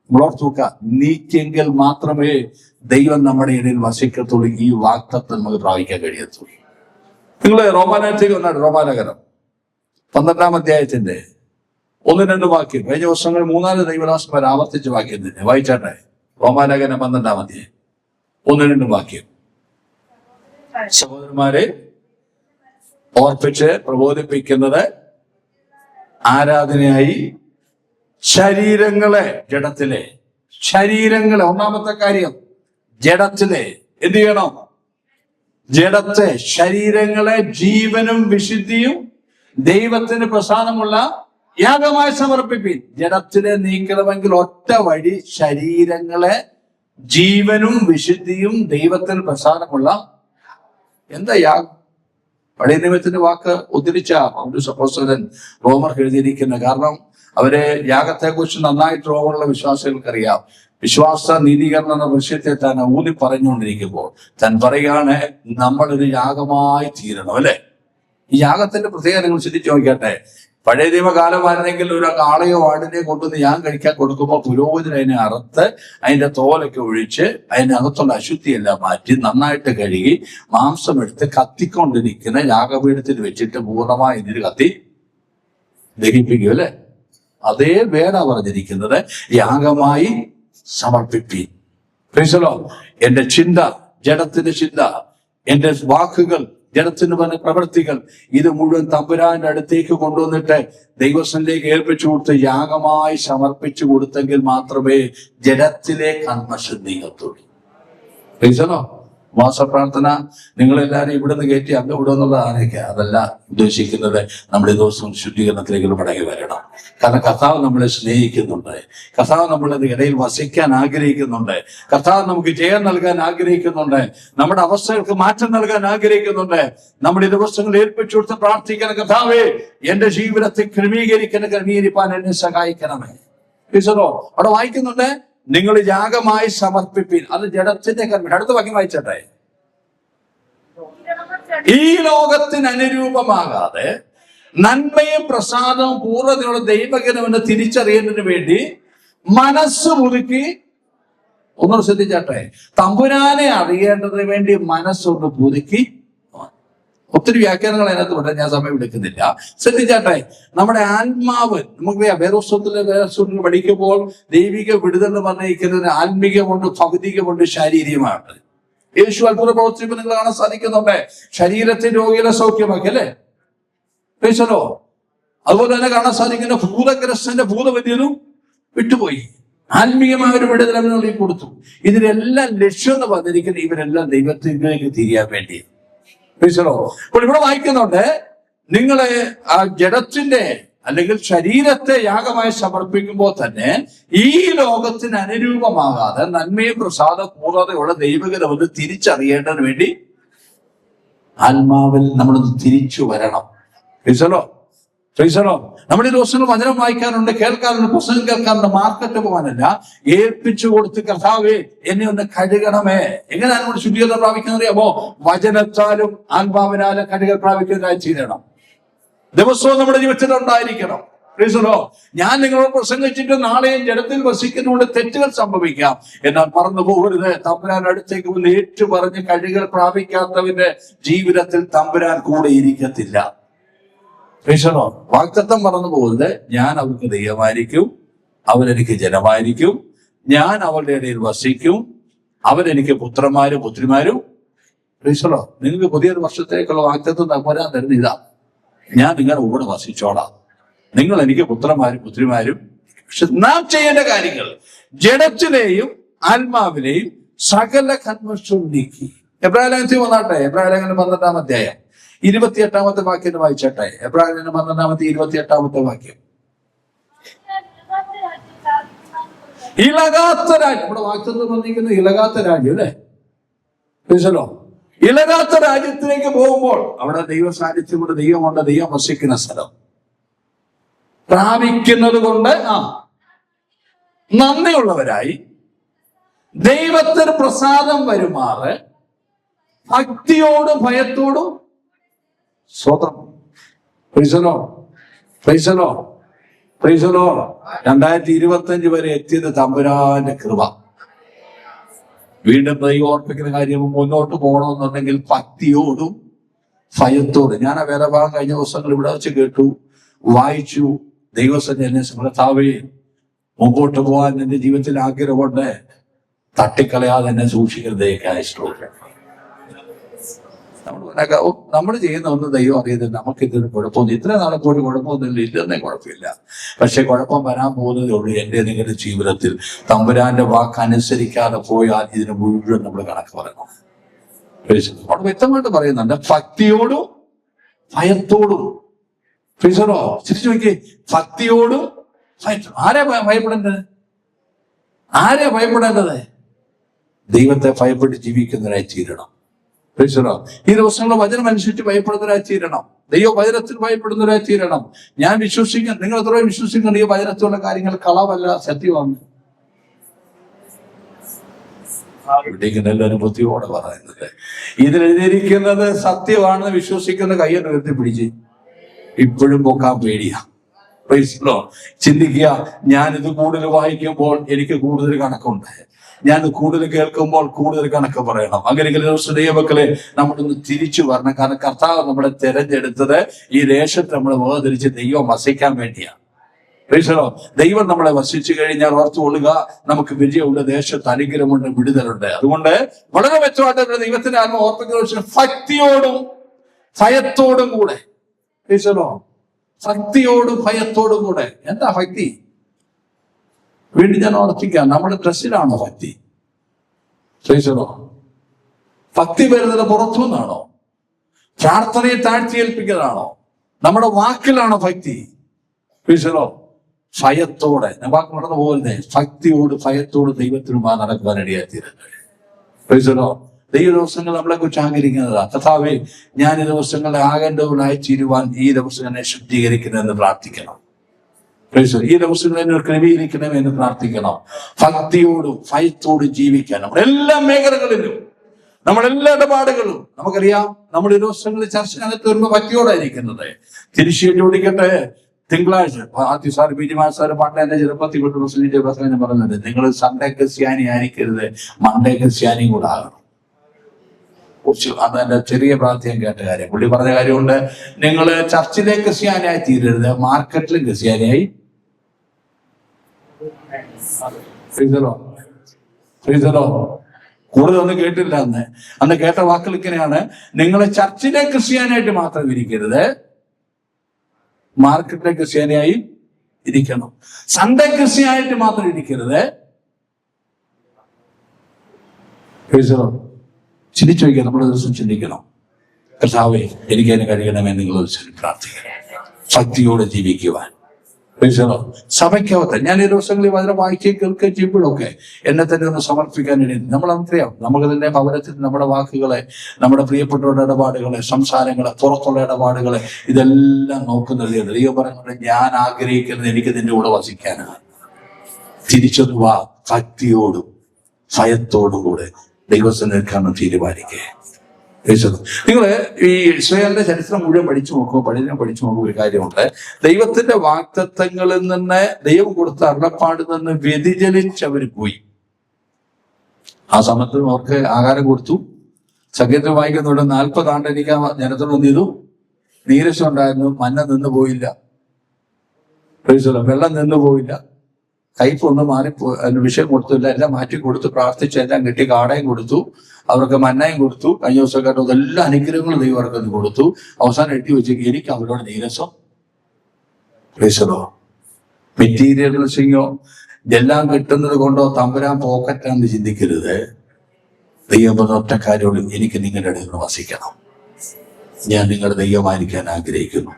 നമ്മളോർത്തുക, നീക്കെങ്കിൽ മാത്രമേ ദൈവം നമ്മുടെ ഇടയിൽ വസിക്കത്തുള്ളൂ. ഈ വാക്തത്വം നമുക്ക് പ്രാപിക്കാൻ കഴിയത്തുള്ളൂ. നിങ്ങൾ റോമാനയത്തേക്ക് വന്നാണ്, റോമാനഗരം 12-ാം അധ്യായത്തിന്റെ 1-2 വാക്യം. കഴിഞ്ഞ വർഷങ്ങൾ 3-4 ദൈവദാസന്മാർ ആവർത്തിച്ച വാക്യം തന്നെ വായിച്ചാട്ടെ. റോമാനഗരം 12-ാം അധ്യായം 1-2 വാക്യം. സഹോദരന്മാരെ ഓർപ്പിച്ച് പ്രബോധിപ്പിക്കുന്നത് ആരാധനയായി ശരീരങ്ങളെ ഒന്നാമത്തെ കാര്യം ജഡത്തിലെ എന്ത് ചെയ്യണം? ജഡത്തെ, ശരീരങ്ങളെ ജീവനും വിശുദ്ധിയും ദൈവത്തിന് പ്രസാദമുള്ള യാഗമായി സമർപ്പിപ്പീൻ. ജഡത്തിലെ നീക്കണമെങ്കിൽ ഒറ്റ വഴി, ശരീരങ്ങളെ ജീവനും വിശുദ്ധിയും ദൈവത്തിന് പ്രസാദമുള്ള എന്താ യാഗം? പഴയ നിയമത്തിന്റെ വാക്ക് ഉദ്ധരിച്ച പൗലോസ് അപ്പോസ്തലൻ റോമർക്ക് എഴുതിയിരിക്കുന്ന. കാരണം അവരെ യാഗത്തെക്കുറിച്ച് നന്നായിട്ട് റോമറുള്ള വിശ്വാസികൾക്കറിയാം. വിശ്വാസ നീതീകരണം എന്ന വിഷയത്തെ താൻ ഊന്നി പറഞ്ഞുകൊണ്ടിരിക്കുമ്പോൾ താൻ പറയാണ്, നമ്മളൊരു യാഗമായി തീരണം. അല്ലെ? ഈ യാഗത്തിന്റെ പ്രത്യേകത നിങ്ങൾ ചിന്തിച്ചു നോക്കിയാട്ടെ. പഴയ നിയമകാലമായിരുന്നെങ്കിൽ ഒരു കാളയോ ആടിനെയോ കൊണ്ടുവന്ന് ഞാൻ കഴിക്കാൻ കൊടുക്കുമ്പോൾ പുരോഹിതൻ അതിനെ അറുത്ത് അതിന്റെ തോലൊക്കെ ഒഴിച്ച് അതിന്റെ അകത്തുള്ള അശുദ്ധിയെല്ലാം മാറ്റി നന്നായിട്ട് കഴുകി മാംസം എടുത്ത് കത്തിക്കൊണ്ടിരിക്കുന്ന യാഗപീഠത്തിൽ വെച്ചിട്ട് പൂർണ്ണമായി ഇതിൽ കത്തി ദഹിപ്പിക്കും. അല്ലെ? അതേ വേട പറഞ്ഞിരിക്കുന്നത്, യാഗമായി സമർപ്പിപ്പീൻ. എന്റെ ചിന്ത, ജഡത്തിന്റെ ചിന്ത, എന്റെ വാക്കുകൾ, ജഡത്തിന് പറഞ്ഞ പ്രവൃത്തികൾ, ഇത് മുഴുവൻ തമ്പുരാന്റെ അടുത്തേക്ക് കൊണ്ടുവന്നിട്ട് ദൈവസന്നിധിയിലേക്ക് ഏൽപ്പിച്ചു കൊടുത്ത് യാഗമായി സമർപ്പിച്ചു കൊടുത്തെങ്കിൽ മാത്രമേ ജഡത്തിലെ കന്മഷം നീങ്ങത്തുള്ളൂ. ഉപവാസപ്രാർത്ഥന നിങ്ങളെല്ലാവരും ഇവിടുന്ന് കയറ്റി അങ്ങ് വിടുമെന്നുള്ള ആനയ്ക്ക് അതല്ല ഉദ്ദേശിക്കുന്നത്. നമ്മൾ ഈ ദിവസം ശുദ്ധീകരണത്തിലേക്ക് മടങ്ങി വരണം. കാരണം കർത്താവ് നമ്മളെ സ്നേഹിക്കുന്നുണ്ട്. കർത്താവ് നമ്മളെ ഇടയിൽ വസിക്കാൻ ആഗ്രഹിക്കുന്നുണ്ട്. കർത്താവ് നമുക്ക് ജയം നൽകാൻ ആഗ്രഹിക്കുന്നുണ്ട്. നമ്മുടെ അവസ്ഥകൾക്ക് മാറ്റം നൽകാൻ ആഗ്രഹിക്കുന്നുണ്ട്. നമ്മുടെ ഈ ദിവസങ്ങൾ ഏൽപ്പിച്ചു കൊടുത്ത് പ്രാർത്ഥിക്കണം, കർത്താവേ എന്റെ ജീവിതത്തെ ക്രമീകരിപ്പാൻ എന്നെ സഹായിക്കണമേ. അവിടെ വായിക്കുന്നുണ്ട്, നിങ്ങൾ യാഗമായി സമർപ്പിപ്പിൻ. അത് ജഡത്തിന്റെ കർമ്മം. അടുത്ത വാക്യം വായിച്ചട്ടെ. ഈ ലോകത്തിന് അനുരൂപമാകാതെ നന്മയും പ്രസാദവും പൂർണ്ണതയുള്ള ദൈവഗണമെന്ന് തിരിച്ചറിയുന്നതിന് വേണ്ടി മനസ്സ് പുതുക്കി. ഒന്നും ശ്രദ്ധിച്ചാട്ടെ, തമ്പുരാനെ അറിയേണ്ടതിന് വേണ്ടി മനസ്സൊന്ന് പുതുക്കി. ഒത്തിരി വ്യാഖ്യാനങ്ങൾ അതിനകത്ത് ഉണ്ട്, ഞാൻ സമയം എടുക്കുന്നില്ല. ശ്രദ്ധിച്ചാട്ടെ, നമ്മുടെ ആത്മാവ് നമുക്ക് വേദപുസ്തകത്തിൽ പഠിക്കുമ്പോൾ ദൈവിക വിടുതൽ എന്ന് പറഞ്ഞിരിക്കുന്നത് ആത്മീകമുണ്ട്, ഭൗതികമുണ്ട്, ശാരീരികമാണ്. യേശു അത്ഭുത പ്രവർത്തിപ്പ് നിങ്ങൾ കാണാൻ സാധിക്കുന്നുണ്ട്. ശരീരത്തിന്റെ രോഗികളെ സൗഖ്യമാക്കി അല്ലേ, പേശലോ. അതുപോലെ തന്നെ കാണാൻ സാധിക്കുന്ന ഭൂതഗ്രസ്തന്റെ ഭൂതവര്യനും വിട്ടുപോയി. ആത്മീയമായ ഒരു വിടുതൽ അവനുള്ളിൽ കൊടുത്തു. ഇതിനെല്ലാം ലക്ഷ്യം എന്ന് പറഞ്ഞിരിക്കുന്നത് ഇവരെല്ലാം ദൈവത്തിലേക്ക് തിരിയാൻ വേണ്ടി. അപ്പോൾ ഇവിടെ വായിക്കുന്നുണ്ട്, നിങ്ങളെ ആ ജഡത്തിന്റെ അല്ലെങ്കിൽ ശരീരത്തെ യാഗമായി സമർപ്പിക്കുമ്പോൾ തന്നെ ഈ ലോകത്തിന് അനുരൂപമാകാതെ നന്മയും പ്രസാദ പൂർണ്ണതയുള്ള ദൈവഗതമെന്ന് തിരിച്ചറിയേണ്ടതിന് വേണ്ടി ആത്മാവിൽ നമ്മളൊന്ന് തിരിച്ചു വരണം. നമ്മുടെ ഈ ദിവസങ്ങൾ വചനം വായിക്കാറുണ്ട്, കേൾക്കാറുണ്ട്, പുസ്തകം കേൾക്കാറുണ്ട്, മാർക്കറ്റ് പോകാനല്ല, ഏൽപ്പിച്ചു കൊടുത്ത് കർത്താവേ എന്നെ ഒന്ന് കഴുകണമേ. എങ്ങനെയാണ് നമ്മൾ ശുദ്ധീകരണം പ്രാപിക്കുന്നത് അറിയാമോ? വചനത്താലും ആത്മാവിനാലും കഴുകൽ പ്രാപിക്കുന്നതായി ചെയ്യണം. ദിവസവും നമ്മുടെ ജീവിതത്തിൽ ഉണ്ടായിരിക്കണം. ഞാൻ നിങ്ങളോട് പ്രസംഗിച്ചിട്ട് നാളെയും ജഡത്തിൽ വസിക്കുന്നതുകൊണ്ട് തെറ്റുകൾ സംഭവിക്കാം, എന്നാൽ മറന്നു പോകരുത്, തമ്പുരാൻ അടുത്തേക്ക് വന്ന് ഏറ്റു പറഞ്ഞ് കഴുകൽ പ്രാപിക്കാത്തവന്റെ ജീവിതത്തിൽ തമ്പുരാൻ കൂടെ ഇരിക്കത്തില്ല. വാഗ്ദത്തം മറന്നു പോകുന്നത്, ഞാൻ അവർക്ക് ദൈവമായിരിക്കും, അവരെനിക്ക് ജനമായിരിക്കും, ഞാൻ അവരുടെ ഇടയിൽ വസിക്കും, അവരെനിക്ക് പുത്രന്മാരും പുത്രിമാരും. നിങ്ങൾക്ക് പുതിയൊരു വർഷത്തേക്കുള്ള വാഗ്ദത്തം തമ്പുരാൻ തരുന്ന ഇതാ, ഞാൻ നിങ്ങളുടെ കൂടെ വസിച്ചോളാം, നിങ്ങൾ എനിക്ക് പുത്രന്മാരും പുത്രിമാരും. പക്ഷെ നാം ചെയ്യേണ്ട കാര്യങ്ങൾ ജഡത്തിലെയും ആത്മാവിലെയും സകല കന്മഷവും നീക്കി. എബ്രാഹിം വന്നാട്ടെ, എബ്രാഹിം 12-ാം അധ്യായം 28-ാമത്തെ വാക്യം വായിച്ചട്ടെ. എബ്രാഹിം 12-ാമത്തെ 28-ാമത്തെ വാക്യം. ഇളകാത്ത രാജ്യം, ഇവിടെ വാക്യത്തിൽ പറഞ്ഞിരിക്കുന്നത് ഇളകാത്ത രാജ്യം അല്ലേ. ഇളകാത്ത രാജ്യത്തിലേക്ക് പോകുമ്പോൾ അവിടെ ദൈവ സാന്നിധ്യം കൊണ്ട്, ദൈവമുണ്ട്, ദൈവം വസിക്കുന്ന സ്ഥലം പ്രാപിക്കുന്നത് കൊണ്ട് നന്ദിയുള്ളവരായി ദൈവത്തിന് പ്രസാദം വരുമാറ് ഭക്തിയോടും ഭയത്തോടും സ്വതം. 2025 വരെ എത്തിയത് തമ്പുരാന്റെ കൃപ. വീണ്ടും ദൈവം ഓർപ്പിക്കുന്ന കാര്യം, മുന്നോട്ട് പോകണമെന്നുണ്ടെങ്കിൽ ഭക്തിയോടും ഭയത്തോടും. ഞാൻ ആ വേദഭാഗം കഴിഞ്ഞ ദിവസങ്ങൾ ഇവിടെ വെച്ച് കേട്ടു, വായിച്ചു. ദൈവസന്നിധിയെ മുമ്പോട്ട് പോകാൻ എന്റെ ജീവിതത്തിൽ ആഗ്രഹമുണ്ട്, തട്ടിക്കളയാതെ എന്നെ സൂക്ഷിക്കുന്നതേക്കായി സ്തോത്രം. നമ്മൾ ചെയ്യുന്ന ഒന്നും ദൈവം അറിയുന്നില്ല. നമുക്കിതൊരു കുഴപ്പമൊന്നും ഇത്ര നാളെ പോലും കുഴപ്പമൊന്നുമില്ല, ഇല്ലെന്നേ കുഴപ്പമില്ല. പക്ഷെ കുഴപ്പം വരാൻ പോകുന്നതേ ഉള്ളൂ. എന്റെ നിങ്ങളുടെ ജീവിതത്തിൽ തമ്പുരാന്റെ വാക്കനുസരിക്കാതെ പോയാൽ ഇതിന് മുഴുവൻ നമ്മൾ കണക്ക് പറയണം. അവിടെ വ്യക്തമായിട്ട് പറയുന്നുണ്ട്, ഭക്തിയോടും ഭയത്തോടും. ചിരിച്ചു നോക്കി, ഭക്തിയോടും ഭയത്തോടും. ആരെയാ ഭയപ്പെടേണ്ടത്? ആരെയാ ഭയപ്പെടേണ്ടത്? ദൈവത്തെ ഭയപ്പെട്ട് ജീവിക്കുന്നതിനായി തീരണം. ഈ ദിവസങ്ങളുടെ വചനം അനുസരിച്ച് ഭയപ്പെടുന്നവരായി തീരണം. ദൈവ വചനത്തിൽ ഭയപ്പെടുന്നവരായി തീരണം. ഞാൻ വിശ്വസിക്കുന്നു, നിങ്ങൾ എത്രയോ വിശ്വസിക്കുന്നു ഈ വചനത്തിലുള്ള കാര്യങ്ങൾ കളവല്ല, സത്യമാണ്. എല്ലാവരും ബുദ്ധിയോടെ പറയുന്നത്, ഇതിലെഴുതിയിരിക്കുന്നത് സത്യമാണെന്ന് വിശ്വസിക്കുന്ന കയ്യിൽ ഉയർത്തി പിടിച്ച് ഇപ്പോഴും പോക്കാൻ പേടിയാ. ചിന്തിക്കുക, ഞാനിത് കൂടുതൽ വായിക്കുമ്പോൾ എനിക്ക് കൂടുതൽ കണക്കുണ്ട്, ഞാൻ കൂടുതൽ കേൾക്കുമ്പോൾ കൂടുതൽ കണക്ക് പറയണം. അങ്ങനെയെങ്കിൽ ദൈവമക്കളെ നമ്മളൊന്ന് തിരിച്ചു വരണം. കാരണം കർത്താവ് നമ്മളെ തെരഞ്ഞെടുത്തത് ഈ ദേശത്ത് നമ്മളെ വേർതിരിച്ച് ദൈവം വസിക്കാൻ വേണ്ടിയാണ്. ദൈവം നമ്മളെ വസിച്ചു കഴിഞ്ഞാൽ ഓർത്തുകൊള്ളുക, നമുക്ക് വിജയമുള്ള ദേശത്ത് അനുഗ്രഹമുണ്ട്, വിടുതലുണ്ട്. അതുകൊണ്ട് വളരെ വ്യക്തമായിട്ട് ദൈവത്തിന്റെ ആത്മ ഓർപ്പിക്കുന്ന ഭക്തിയോടും ഭയത്തോടും കൂടെ. ഭക്തിയോടും ഭയത്തോടും കൂടെ. എന്താ ഭക്തി? വീണ്ടും ഞാൻ ഓർപ്പിക്കാം, നമ്മുടെ ഡ്രസ്സിലാണോ ഭക്തി? ഭക്തി വരുന്നത് പുറത്തുനിന്നാണോ? പ്രാർത്ഥനയെ താഴ്ത്തിയേൽപ്പിക്കുന്നതാണോ? നമ്മുടെ വാക്കിലാണോ ഭക്തി? വിശ്വലോ ഭയത്തോടെ, വാക്ക് മറന്നു പോകുന്നേ, ഭക്തിയോട് ഭയത്തോട് ദൈവത്തിനുമാ നടക്കുവാൻ ഇടയായിത്തീരുന്നത്. വിശ്വലോ ദൈവ ദിവസങ്ങൾ നമ്മളെ കുറിച്ച് ആഗ്രഹിക്കുന്നതാ. കർത്താവേ, ഞാൻ ഈ ദിവസങ്ങളെ ആകേണ്ടവനായി തീരുവാൻ ഈ ദിവസം എന്നെ ശുദ്ധീകരിക്കണമെന്ന് പ്രാർത്ഥിക്കണം. ഈ ദിവസങ്ങൾ എന്നെ ക്രമീകരിക്കണമെന്ന് പ്രാർത്ഥിക്കണം. ഭക്തിയോടും ഭയത്തോടും ജീവിക്കാൻ നമ്മുടെ എല്ലാ മേഖലകളിലും, നമ്മളെല്ലാ ഇടപാടുകളും. നമുക്കറിയാം, നമ്മുടെ ദിവസങ്ങളിൽ ചർച്ചകത്ത് വരുമ്പോൾ ഭക്തിയോടായിരിക്കുന്നത്. തിരിച്ചു ചോദിക്കട്ടെ, തിങ്കളാഴ്ച സാർ ബിജിമാ സാർ പണ്ട് എന്റെ ചെറുപ്പത്തിൽ കൊണ്ട് മുസ്ലിം പ്രസംഗം പറഞ്ഞത്, നിങ്ങൾ സൺഡേ ക്രിസ്ത്യാനി ആയിരിക്കരുത്, മൺഡേ ക്രിസ്ത്യാനിയും കൂടെ ആകണം. അന്ന് എന്റെ ചെറിയ പ്രാർത്ഥന കേട്ട കാര്യം, പുള്ളി പറഞ്ഞ കാര്യമുണ്ട്, നിങ്ങൾ ചർച്ചിലെ ക്രിസ്ത്യാനിയായി തീരരുത്, മാർക്കറ്റിലും ക്രിസ്ത്യാനിയായി. കൂടുതലൊന്നും കേട്ടില്ല അന്ന് കേട്ട വാക്കുകൾ ഇങ്ങനെയാണ്: നിങ്ങൾ ചർച്ചിലെ ക്രിസ്ത്യാനിയായിട്ട് മാത്രം ഇരിക്കരുത്, മാർക്കറ്റിലെ ക്രിസ്ത്യാനിയായി ഇരിക്കണം. സൺഡേ ക്രിസ്ത്യാനായിട്ട് മാത്രം ഇരിക്കരുത്. ചിന്തിച്ചു വയ്ക്കുക. നമ്മുടെ ദിവസം ചിന്തിക്കണം, കർത്താവേ എനിക്ക് അതിന് കഴിയണമെന്ന് നിങ്ങൾ പ്രാർത്ഥിക്കണം. ഭക്തിയോടെ ജീവിക്കുവാൻ. സഭയ്ക്കകത്ത് ഞാൻ ഈ ദിവസങ്ങളിൽ വളരെ വായിക്കുകയും കേൾക്കുകയും ചെയ്യുമ്പോഴൊക്കെ എന്നെ തന്നെ ഒന്ന് സമർപ്പിക്കാൻ വേണ്ടി നമ്മളറിയാം, നമുക്ക് തന്നെ ഭവനത്തിൽ നമ്മുടെ വാക്കുകളെ, നമ്മുടെ പ്രിയപ്പെട്ടവരുടെ ഇടപാടുകളെ, സംസാരങ്ങളെ, പുറത്തുള്ള ഇടപാടുകളെ, ഇതെല്ലാം നോക്കുന്നത് ദൈവം പറയുന്നത്, ഞാൻ ആഗ്രഹിക്കുന്നത് എനിക്ക് നിന്റെ കൂടെ വസിക്കാനാണ്. തിരിച്ചൊരു ഭക്തിയോടും ഭയത്തോടും കൂടെ ദൈവസന്നിധിയിൽ തീരുമാനിക്കുക. നിങ്ങൾ ഈ ഇസ്രായേലിന്റെ ചരിത്രം മുഴുവൻ പഠിച്ചു നോക്കുമ്പോൾ ഒരു കാര്യമുണ്ട്. ദൈവത്തിന്റെ വാഗ്ദത്തങ്ങളിൽ നിന്ന്, ദൈവം കൊടുത്ത അരുളപ്പാടിൽ നിന്ന് വ്യതിചലിച്ചവർ പോയി. ആ സമയത്ത് അവർക്ക് ആഹാരം കൊടുത്തു. സങ്കീർത്തനം വായിക്കുന്നുണ്ട്, 40 ആണ്ട് എനിക്ക് ജനത്തോട് എന്ത് ചെയ്തു? നീരസം ഉണ്ടായിരുന്നു, മന്ന നിന്ന് പോയില്ല, വെള്ളം നിന്ന് പോയില്ല, കയ്പൊന്നും അതിന് വിഷയം കൊടുത്തില്ല, എല്ലാം മാറ്റി കൊടുത്തു, പ്രാർത്ഥിച്ച് എല്ലാം കിട്ടി, കാടയും കൊടുത്തു, അവർക്ക് മന്നയും കൊടുത്തു, കഴിഞ്ഞ ദിവസക്കാരുടെ എല്ലാ അനുഗ്രഹങ്ങളും ദൈവം അവർക്ക് കൊടുത്തു. അവസാനം എട്ടി വെച്ചേക്ക് എനിക്ക് അവരോട് നീരസം. മെറ്റീരിയൽസിങ്ങോ എല്ലാം കിട്ടുന്നത് കൊണ്ടോ തമ്പുരാൻ പോക്കറ്റാന്ന് ചിന്തിക്കരുത്. ദൈവം ഒറ്റ കാര്യമുള്ളൂ, എനിക്ക് നിങ്ങളുടെ ഇടയിൽ നിന്ന് വസിക്കണം. ഞാൻ നിങ്ങളുടെ ദൈവമായിരിക്കാൻ ആഗ്രഹിക്കുന്നു.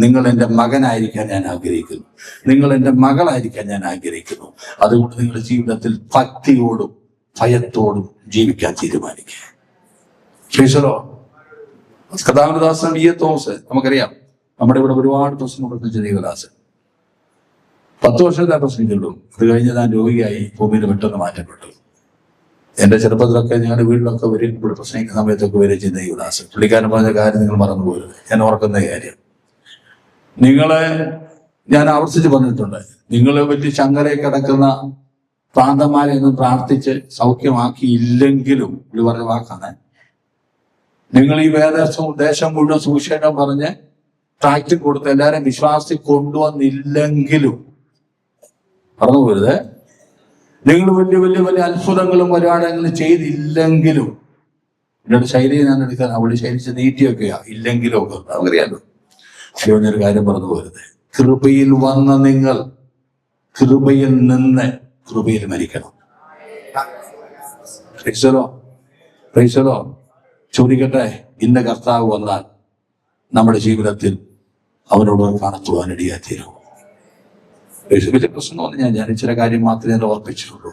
നിങ്ങൾ എൻ്റെ മകനായിരിക്കാൻ ഞാൻ ആഗ്രഹിക്കുന്നു. നിങ്ങൾ എൻ്റെ മകളായിരിക്കാൻ ഞാൻ ആഗ്രഹിക്കുന്നു. അതുകൊണ്ട് നിങ്ങളുടെ ജീവിതത്തിൽ ഭക്തിയോടും ഭയത്തോടും ജീവിക്കാൻ തീരുമാനിക്കുക. കഥാമൃദാസൻ ഈ തോമസ് നമുക്കറിയാം, നമ്മുടെ ഇവിടെ ഒരുപാട് പ്രശ്നം കൊടുത്ത ദൈവദാസൻ 10 വർഷത്തെ പ്രശ്നങ്ങളുള്ളൂ. അത് കഴിഞ്ഞ് ഞാൻ രോഗിയായി ഭൂമിയിൽ പെട്ടെന്ന് മാറ്റപ്പെട്ടു. എന്റെ ചെറുപ്പത്തിലൊക്കെ ഞങ്ങളുടെ വീട്ടിലൊക്കെ വരും, ഇവിടെ പ്രസംഗിക്കുന്ന സമയത്തൊക്കെ വരും ചെയ്യുന്ന യുവദാസൻ. പുള്ളിക്കാരൻ പറഞ്ഞ കാര്യം നിങ്ങൾ മറന്നുപോകരുത്. ഞാൻ ഓർക്കുന്ന കാര്യം ഞാൻ ആവർത്തിച്ച് പറഞ്ഞിട്ടുണ്ട്. നിങ്ങൾ പറ്റി ചങ്ങലയെ കിടക്കുന്ന പ്രാന്തന്മാരെ ഒന്നും പ്രാർത്ഥിച്ച് സൗഖ്യമാക്കിയില്ലെങ്കിലും, ഇത് പറഞ്ഞ വാക്കാണ്, നിങ്ങൾ ഈ ദേശം മുഴുവൻ സുവിശേഷം പറഞ്ഞ് ട്രാക്റ്റ് കൊടുത്ത് എല്ലാവരും വിശ്വാസത്തിൽ കൊണ്ടുവന്നില്ലെങ്കിലും, പറഞ്ഞു പോരുത്, നിങ്ങൾ വലിയ വലിയ വലിയ അത്ഭുതങ്ങളും ഒരുപാടെങ്കിലും ചെയ്തില്ലെങ്കിലും, എന്നോട് ശൈലി ഞാൻ എടുക്കാൻ അവള് ശൈലിച്ച് നീട്ടിയൊക്കെയാ, ഇല്ലെങ്കിലും ഒക്കെ നമുക്കറിയാലോ. ശിവനൊരു കാര്യം പറഞ്ഞു പോരുത്. കൃപയിൽ വന്ന നിങ്ങൾ കൃപയിൽ നിന്ന് കൃപയിൽ മരിക്കണം. ചോദിക്കട്ടെ, ഇന്ന കർത്താവ് വന്നാൽ നമ്മുടെ ജീവിതത്തിൽ അവനോട് കാണത്തുവാൻ ഇടയാത്തീരും. വലിയ പ്രശ്നമൊന്നും ഞാൻ ചില കാര്യം മാത്രമേ ഓർപ്പിച്ചുള്ളൂ.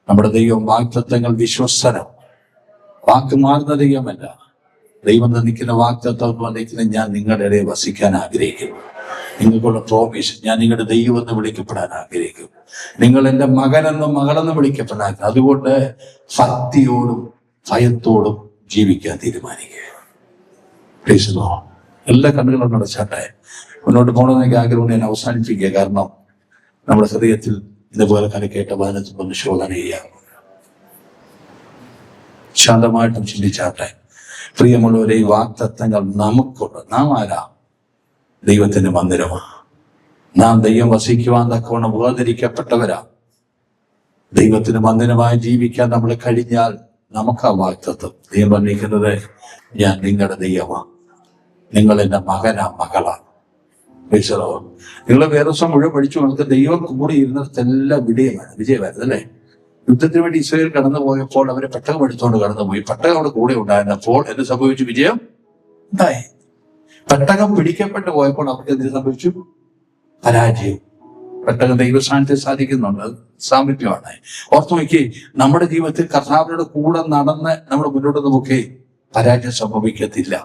നമ്മുടെ ദൈവം വാഗ്ദത്തങ്ങൾ വിശ്വസ്തനം, വാക്ക് മാറുന്ന ദൈവമല്ല. ദൈവം നിൽക്കുന്ന വാഗ്ദത്തം വന്നിരിക്കുന്ന, ഞാൻ നിങ്ങളുടെ ഇടയിൽ വസിക്കാൻ ആഗ്രഹിക്കുന്നു. നിങ്ങൾക്കുള്ള പ്രോമിസ്, ഞാൻ നിങ്ങളുടെ ദൈവം എന്ന് വിളിക്കപ്പെടാൻ ആഗ്രഹിക്കും. നിങ്ങൾ എൻ്റെ മകനെന്നും മകളെന്നും വിളിക്കപ്പെടാൻ. അതുകൊണ്ട് ഭക്തിയോടും ഭയത്തോടും ജീവിക്കാൻ തീരുമാനിക്കുക. എല്ലാ കണ്ണുകളും നടച്ചാട്ടെ. മുന്നോട്ട് പോകണമെന്ന് എനിക്ക് ആഗ്രഹം. ഞാൻ അവസാനിപ്പിക്കുക. കാരണം നമ്മുടെ ഹൃദയത്തിൽ ഇതുപോലെ കലക്കേട്ട വചനത്തിൽ ഒന്ന് ശോധന ചെയ്യാം. ശാന്തമായിട്ടും ചിന്തിച്ചാട്ടെ. പ്രിയമുള്ളവരെ, ഈ വാഗ്ദത്തങ്ങൾ നമുക്കുണ്ട്. നാം ആരാ? ദൈവത്തിന്റെ മന്ദിരമാണ്. നാം ദൈവം വസിക്കുവാൻ തക്കവണ്ണം വേർതിരിക്കപ്പെട്ടവരാ. ദൈവത്തിന് മന്ദിരമായി ജീവിക്കാൻ നമ്മൾ കഴിഞ്ഞാൽ നമുക്ക് ആ വാഗ്ദത്തം ദൈവം പറഞ്ഞിരിക്കുന്നത്, ഞാൻ നിങ്ങളുടെ ദൈവമാണ്, നിങ്ങൾ എൻ്റെ മകനാ മകളാണ്. നിങ്ങൾ വേറെ ദിവസം മുഴുവൻ പഠിച്ചു. നമുക്ക് ദൈവം കൂടി ഇരുന്നിടത്തെല്ലാം വിജയമായിരുന്നു അല്ലേ? യുദ്ധത്തിന് വേണ്ടി ഇസ്രായേൽ കടന്നു പോയപ്പോൾ അവരെ പെട്ടകം എടുത്തുകൊണ്ട് കടന്നുപോയി. പെട്ടകം അവിടെ കൂടെ ഉണ്ടായിരുന്നപ്പോൾ എന്ത് സംഭവിച്ചു? വിജയം ഉണ്ടായി. പെട്ടകം പിടിക്കപ്പെട്ടു പോയപ്പോൾ അവർക്ക് എന്ത് സംഭവിച്ചു? പരാജയം. പെട്ടകം ദൈവസാന്നിധ്യം സാധിക്കുന്നുണ്ട്, അത് സാമീപ്യമാണ്. ഓർത്തു നോക്കി, നമ്മുടെ ജീവിതത്തിൽ കർത്താവിനോട് കൂടെ നടന്ന് നമ്മൾ മുന്നോട്ട് നോക്കി പരാജയം സംഭവിക്കത്തില്ല.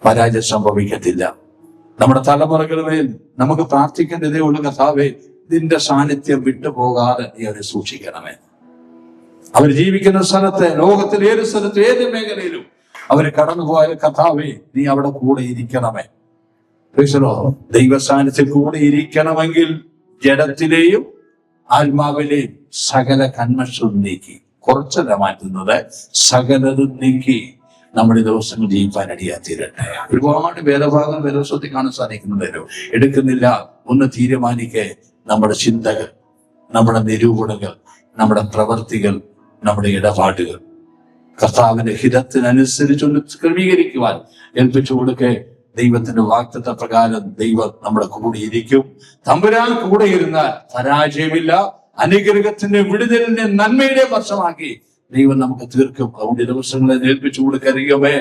പരാജയം സംഭവിക്കത്തില്ല. നമ്മുടെ തലമുറകളിൽ നമുക്ക് പ്രാർത്ഥിക്കേണ്ടതേ ഉള്ളൂ, കർത്താവേ നിന്റെ സാന്നിധ്യം വിട്ടുപോകാതെ നീ അവരെ സൂക്ഷിക്കണമേ. അവർ ജീവിക്കുന്ന സ്ഥലത്ത്, ലോകത്തിൽ ഏത് സ്ഥലത്തും ഏത് മേഖലയിലും അവർ കടന്നുപോയ കർത്താവേ നീ അവിടെ കൂടെ ഇരിക്കണമേ. ദൈവ സാന്നിധ്യം കൂടെ ഇരിക്കണമെങ്കിൽ ജഡത്തിലെയും ആത്മാവിലെയും സകല കന്മഷവും നീക്കി, കുറച്ചല്ല മാറ്റുന്നത്, സകലതും നീക്കി നമ്മുടെ ദിവസങ്ങൾ ജീവിക്കാൻ അടിയാത്തിരട്ടെ. ഒരുപാട് വേദഭാഗം വേദോത്സവത്തിൽ കാണാൻ സാധിക്കുന്നുണ്ടല്ലോ. എടുക്കുന്നില്ല, ഒന്ന് തീരുമാനിക്കെ നമ്മുടെ ചിന്തകൾ, നമ്മുടെ നിരൂപണങ്ങൾ, നമ്മുടെ പ്രവർത്തികൾ, നമ്മുടെ ഇടപാടുകൾ കർത്താവിന്റെ ഹിതത്തിനനുസരിച്ചൊന്ന് ക്രമീകരിക്കുവാൻ ഏൽപ്പിച്ചു കൊടുക്കെ. ദൈവത്തിന്റെ വാഗ്ദത്ത പ്രകാരം ദൈവം നമ്മുടെ കൂടെ ഇരിക്കും. തമ്പുരാൻ കൂടെ ഇരുന്നാൽ പരാജയമില്ല. അനുഗ്രഹത്തിന്റെ വിടുതലിന്റെ നന്മയുടെ വർഷമാക്കി ദൈവം നമുക്ക് തീർക്കും. അതുകൊണ്ട് ദിവസങ്ങളെ ഏൽപ്പിച്ചു കൊടുക്കറിയുമേ,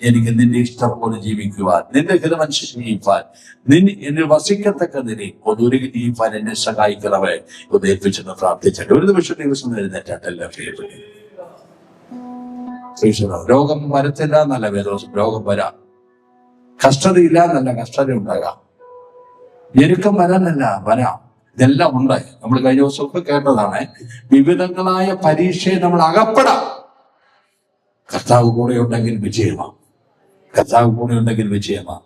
എനിക്ക് നിന്റെ ഇഷ്ടം പോലെ ജീവിക്കുവാൻ, നിന്റെ ഹിതമനുസരിച്ച് ജീവിക്കാൻ, എന്നിൽ വസിക്കത്തക്ക നിലയിൽ ഒന്നൊരുക്കി ജീവിക്കാൻ എന്നെ സഹായിക്കണമേ ഒന്ന് ഏൽപ്പിച്ചെന്ന് പ്രാർത്ഥിച്ചിട്ട് ഒരു ദിവസം എഴുന്നേറ്റല്ല. രോഗം വരത്തില്ല എന്നല്ല വേദോസം, രോഗം വരാം. കഷ്ടതയില്ല എന്നല്ല, കഷ്ടത ഉണ്ടാകാം. ഞെരുക്കം വരാനല്ല, വരാം. ഇതെല്ലാം ഉണ്ടായി. നമ്മൾ കഴിഞ്ഞ ദിവസമൊക്കെ കേട്ടതാണ്. വിവിധങ്ങളായ പരീക്ഷയെ നമ്മൾ അകപ്പെടാം. കർത്താവ് കൂടെ ഉണ്ടെങ്കിൽ വിജയമാണ്. കർത്താവ് കൂടെ ഉണ്ടെങ്കിൽ വിജയമാണ്.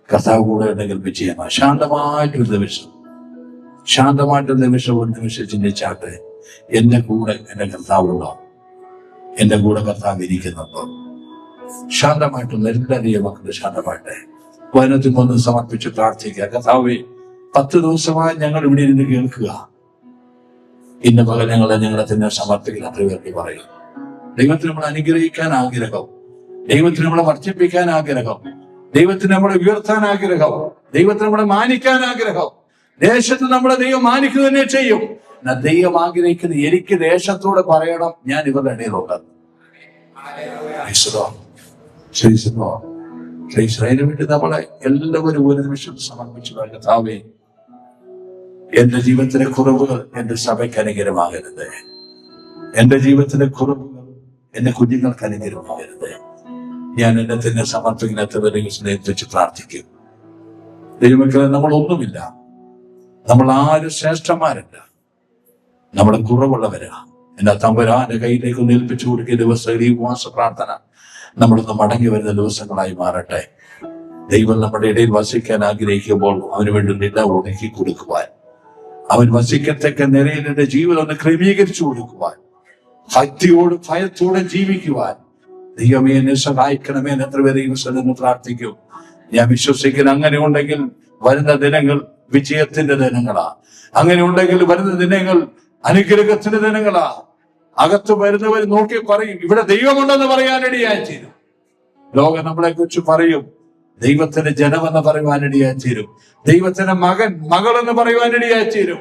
കർത്താവ് കൂടെ ഉണ്ടെങ്കിൽ വിജയമാണ്. ശാന്തമായിട്ടൊരു നിമിഷം, ശാന്തമായിട്ടൊരു നിമിഷം, ഒരു നിമിഷം ചിന്തിച്ചാട്ടെ, എന്റെ കൂടെ എന്റെ കർത്താവുണ്ടോ? എന്റെ കൂടെ കർത്താവ് ഇരിക്കുന്നുണ്ടോ? ശാന്തമായിട്ടൊന്ന് എല്ലാവരെയും മക്കള് ശാന്തമായിട്ട് വചനത്തിൽ ഒന്ന് സമർപ്പിച്ച് പ്രാർത്ഥിക്കുക. കർത്താവേ, 10 ദിവസമായി ഞങ്ങൾ ഇവിടെ ഇരുന്ന് കേൾക്കുക. ഇന്ന പകൽ ഞങ്ങളെ തന്നെ സമർപ്പിക്കുന്ന അത്ര പേർക്ക് പറയും. ദൈവത്തിന് നമ്മളെ അനുഗ്രഹിക്കാൻ ആഗ്രഹം, ദൈവത്തിന് നമ്മളെ വർദ്ധിപ്പിക്കാൻ ആഗ്രഹം, ദൈവത്തിന് നമ്മളെ ഉയർത്താൻ ആഗ്രഹം, ദൈവത്തിന് നമ്മളെ മാനിക്കാൻ ആഗ്രഹം. ദേശത്ത് നമ്മളെ ദൈവം മാനിക്കുക തന്നെ ചെയ്യും. ദൈവം ആഗ്രഹിക്കുന്നത് എനിക്ക് ദേശത്തോട് പറയണം, ഞാൻ ഇവരുടെ ഇടയിലുണ്ട്. അതിനു വേണ്ടി നമ്മളെ എല്ലാവരും ഒരു നിമിഷം സമർപ്പിച്ചു. കർത്താവേ, എന്റെ ജീവിതത്തിലെ കുറവുകൾ എന്റെ സഭയ്ക്ക് അനുഗ്രഹമാകരുത്. എന്റെ ജീവിതത്തിലെ കുറവുകൾ എന്റെ കുഞ്ഞുങ്ങൾക്ക് അനുഗ്രഹമാകരുത്. ഞാൻ എന്നെ തന്നെ സമർപ്പിക്കുന്നതിനെക്കുറിച്ച് പ്രാർത്ഥിക്കും. ദൈവമക്കളെ, നമ്മളൊന്നുമില്ല, നമ്മൾ ആരും ശ്രേഷ്ഠന്മാരല്ല, നമ്മുടെ കുറവുള്ളവരാ. എന്റെ തമ്പുരാന്റെ കയ്യിലേക്ക് ഒന്ന് ഏൽപ്പിച്ചു കൊടുക്കിയ ദിവസം ഈ ഉപവാസ പ്രാർത്ഥന നമ്മളൊന്ന് മടങ്ങി വരുന്ന ദിവസങ്ങളായി മാറട്ടെ. ദൈവം നമ്മുടെ ഇടയിൽ വസിക്കാൻ ആഗ്രഹിക്കുമ്പോൾ അവന് വേണ്ടി നില ഒതുക്കി കൊടുക്കുവാൻ, അവൻ വസിക്കത്തക്ക നിലയിൽ എന്റെ ജീവിതം ഒന്ന് ക്രമീകരിച്ചു കൊടുക്കുവാൻ, ഭക്തിയോട് ഭയത്തോടെ ജീവിക്കുവാൻ ദൈവമേ എന്നെ സഹായിക്കണമേ എന്ന് എത്ര പേര് എന്ന് പ്രാർത്ഥിക്കും. ഞാൻ വിശ്വസിക്കുന്ന അങ്ങനെ ഉണ്ടെങ്കിൽ വരുന്ന ദിനങ്ങൾ വിജയത്തിന്റെ ദിനങ്ങളാ. അങ്ങനെ ഉണ്ടെങ്കിൽ വരുന്ന ദിനങ്ങൾ അനുഗ്രഹത്തിന്റെ ദിനങ്ങളാ. അകത്ത് വരുന്നവർ നോക്കി പറയും, ഇവിടെ ദൈവമുണ്ടെന്ന് പറയാനിടയായി തീരും. ലോകം നമ്മളെ കുറിച്ച് പറയും, ദൈവത്തിന്റെ ജനമെന്ന് പറയുവാനിടയായി തീരും. ദൈവത്തിന്റെ മകൻ, മകൾ എന്ന് പറയുവാനിടയായി തീരും.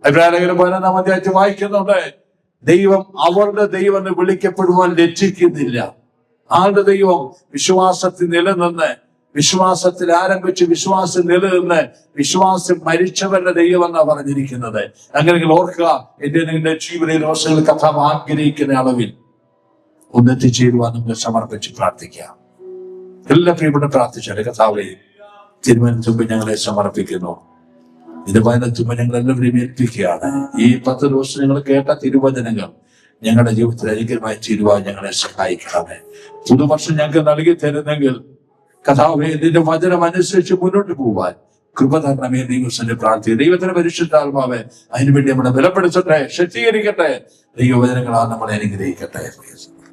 അഭിപ്രായകരം 15-ാം അധ്യായത്തിൽ വായിക്കുന്നുണ്ട്, ദൈവം അവരുടെ ദൈവം എന്ന് വിളിക്കപ്പെടുവാൻ ലജ്ജിക്കുന്നില്ല. ആളുടെ ദൈവം വിശ്വാസത്തിൽ നിലനിന്ന്, വിശ്വാസത്തിൽ ആരംഭിച്ച് വിശ്വാസം നിലനിന്ന് വിശ്വാസം മരിച്ചവരുടെ ദൈവമെന്നാണ് പറഞ്ഞിരിക്കുന്നത്. അങ്ങനെയെങ്കിൽ ഓർക്കുക, എന്റെ ജീവിത ദോഷങ്ങൾ കർത്താവ് ആഗ്രഹിക്കുന്ന അളവിൽ ഒന്നെത്തിച്ചേരുവാൻ നമ്മൾ സമർപ്പിച്ച് പ്രാർത്ഥിക്കാം. എല്ലാ പ്രിയപ്പെട്ട പ്രാർത്ഥിച്ചാൽ കർത്താവേ, തിരുവനന്തപുരം ഞങ്ങളെ സമർപ്പിക്കുന്നു. ഇത് വചനത്തുമ്പോൾ ഞങ്ങളെല്ലാവരെയും ഏൽപ്പിക്കുകയാണ്. ഈ 10 ദിവസം ഞങ്ങൾ കേട്ട തിരുവചനങ്ങൾ ഞങ്ങളുടെ ജീവിതത്തിൽ അനുഗ്രഹമായി തീരുവാൻ ഞങ്ങളെ സഹായിക്കണമേ. പുതുവർഷം ഞങ്ങൾക്ക് നൽകി തരുന്നെങ്കിൽ കർത്താവേ, നിന്റെ വചനം അനുസരിച്ച് മുന്നോട്ട് പോവാൻ കൃപ തരണമേ. ദൈവത്തിന്റെ പ്രാർത്ഥന, ദൈവത്തിന്റെ പരിശുദ്ധാത്മാവേ അതിനുവേണ്ടി നമ്മളെ ബലപ്പെടുത്തട്ടെ, ശക്തീകരിക്കട്ടെ. ദൈവവചനങ്ങളാൽ നമ്മളെ അനുഗ്രഹിക്കട്ടെ.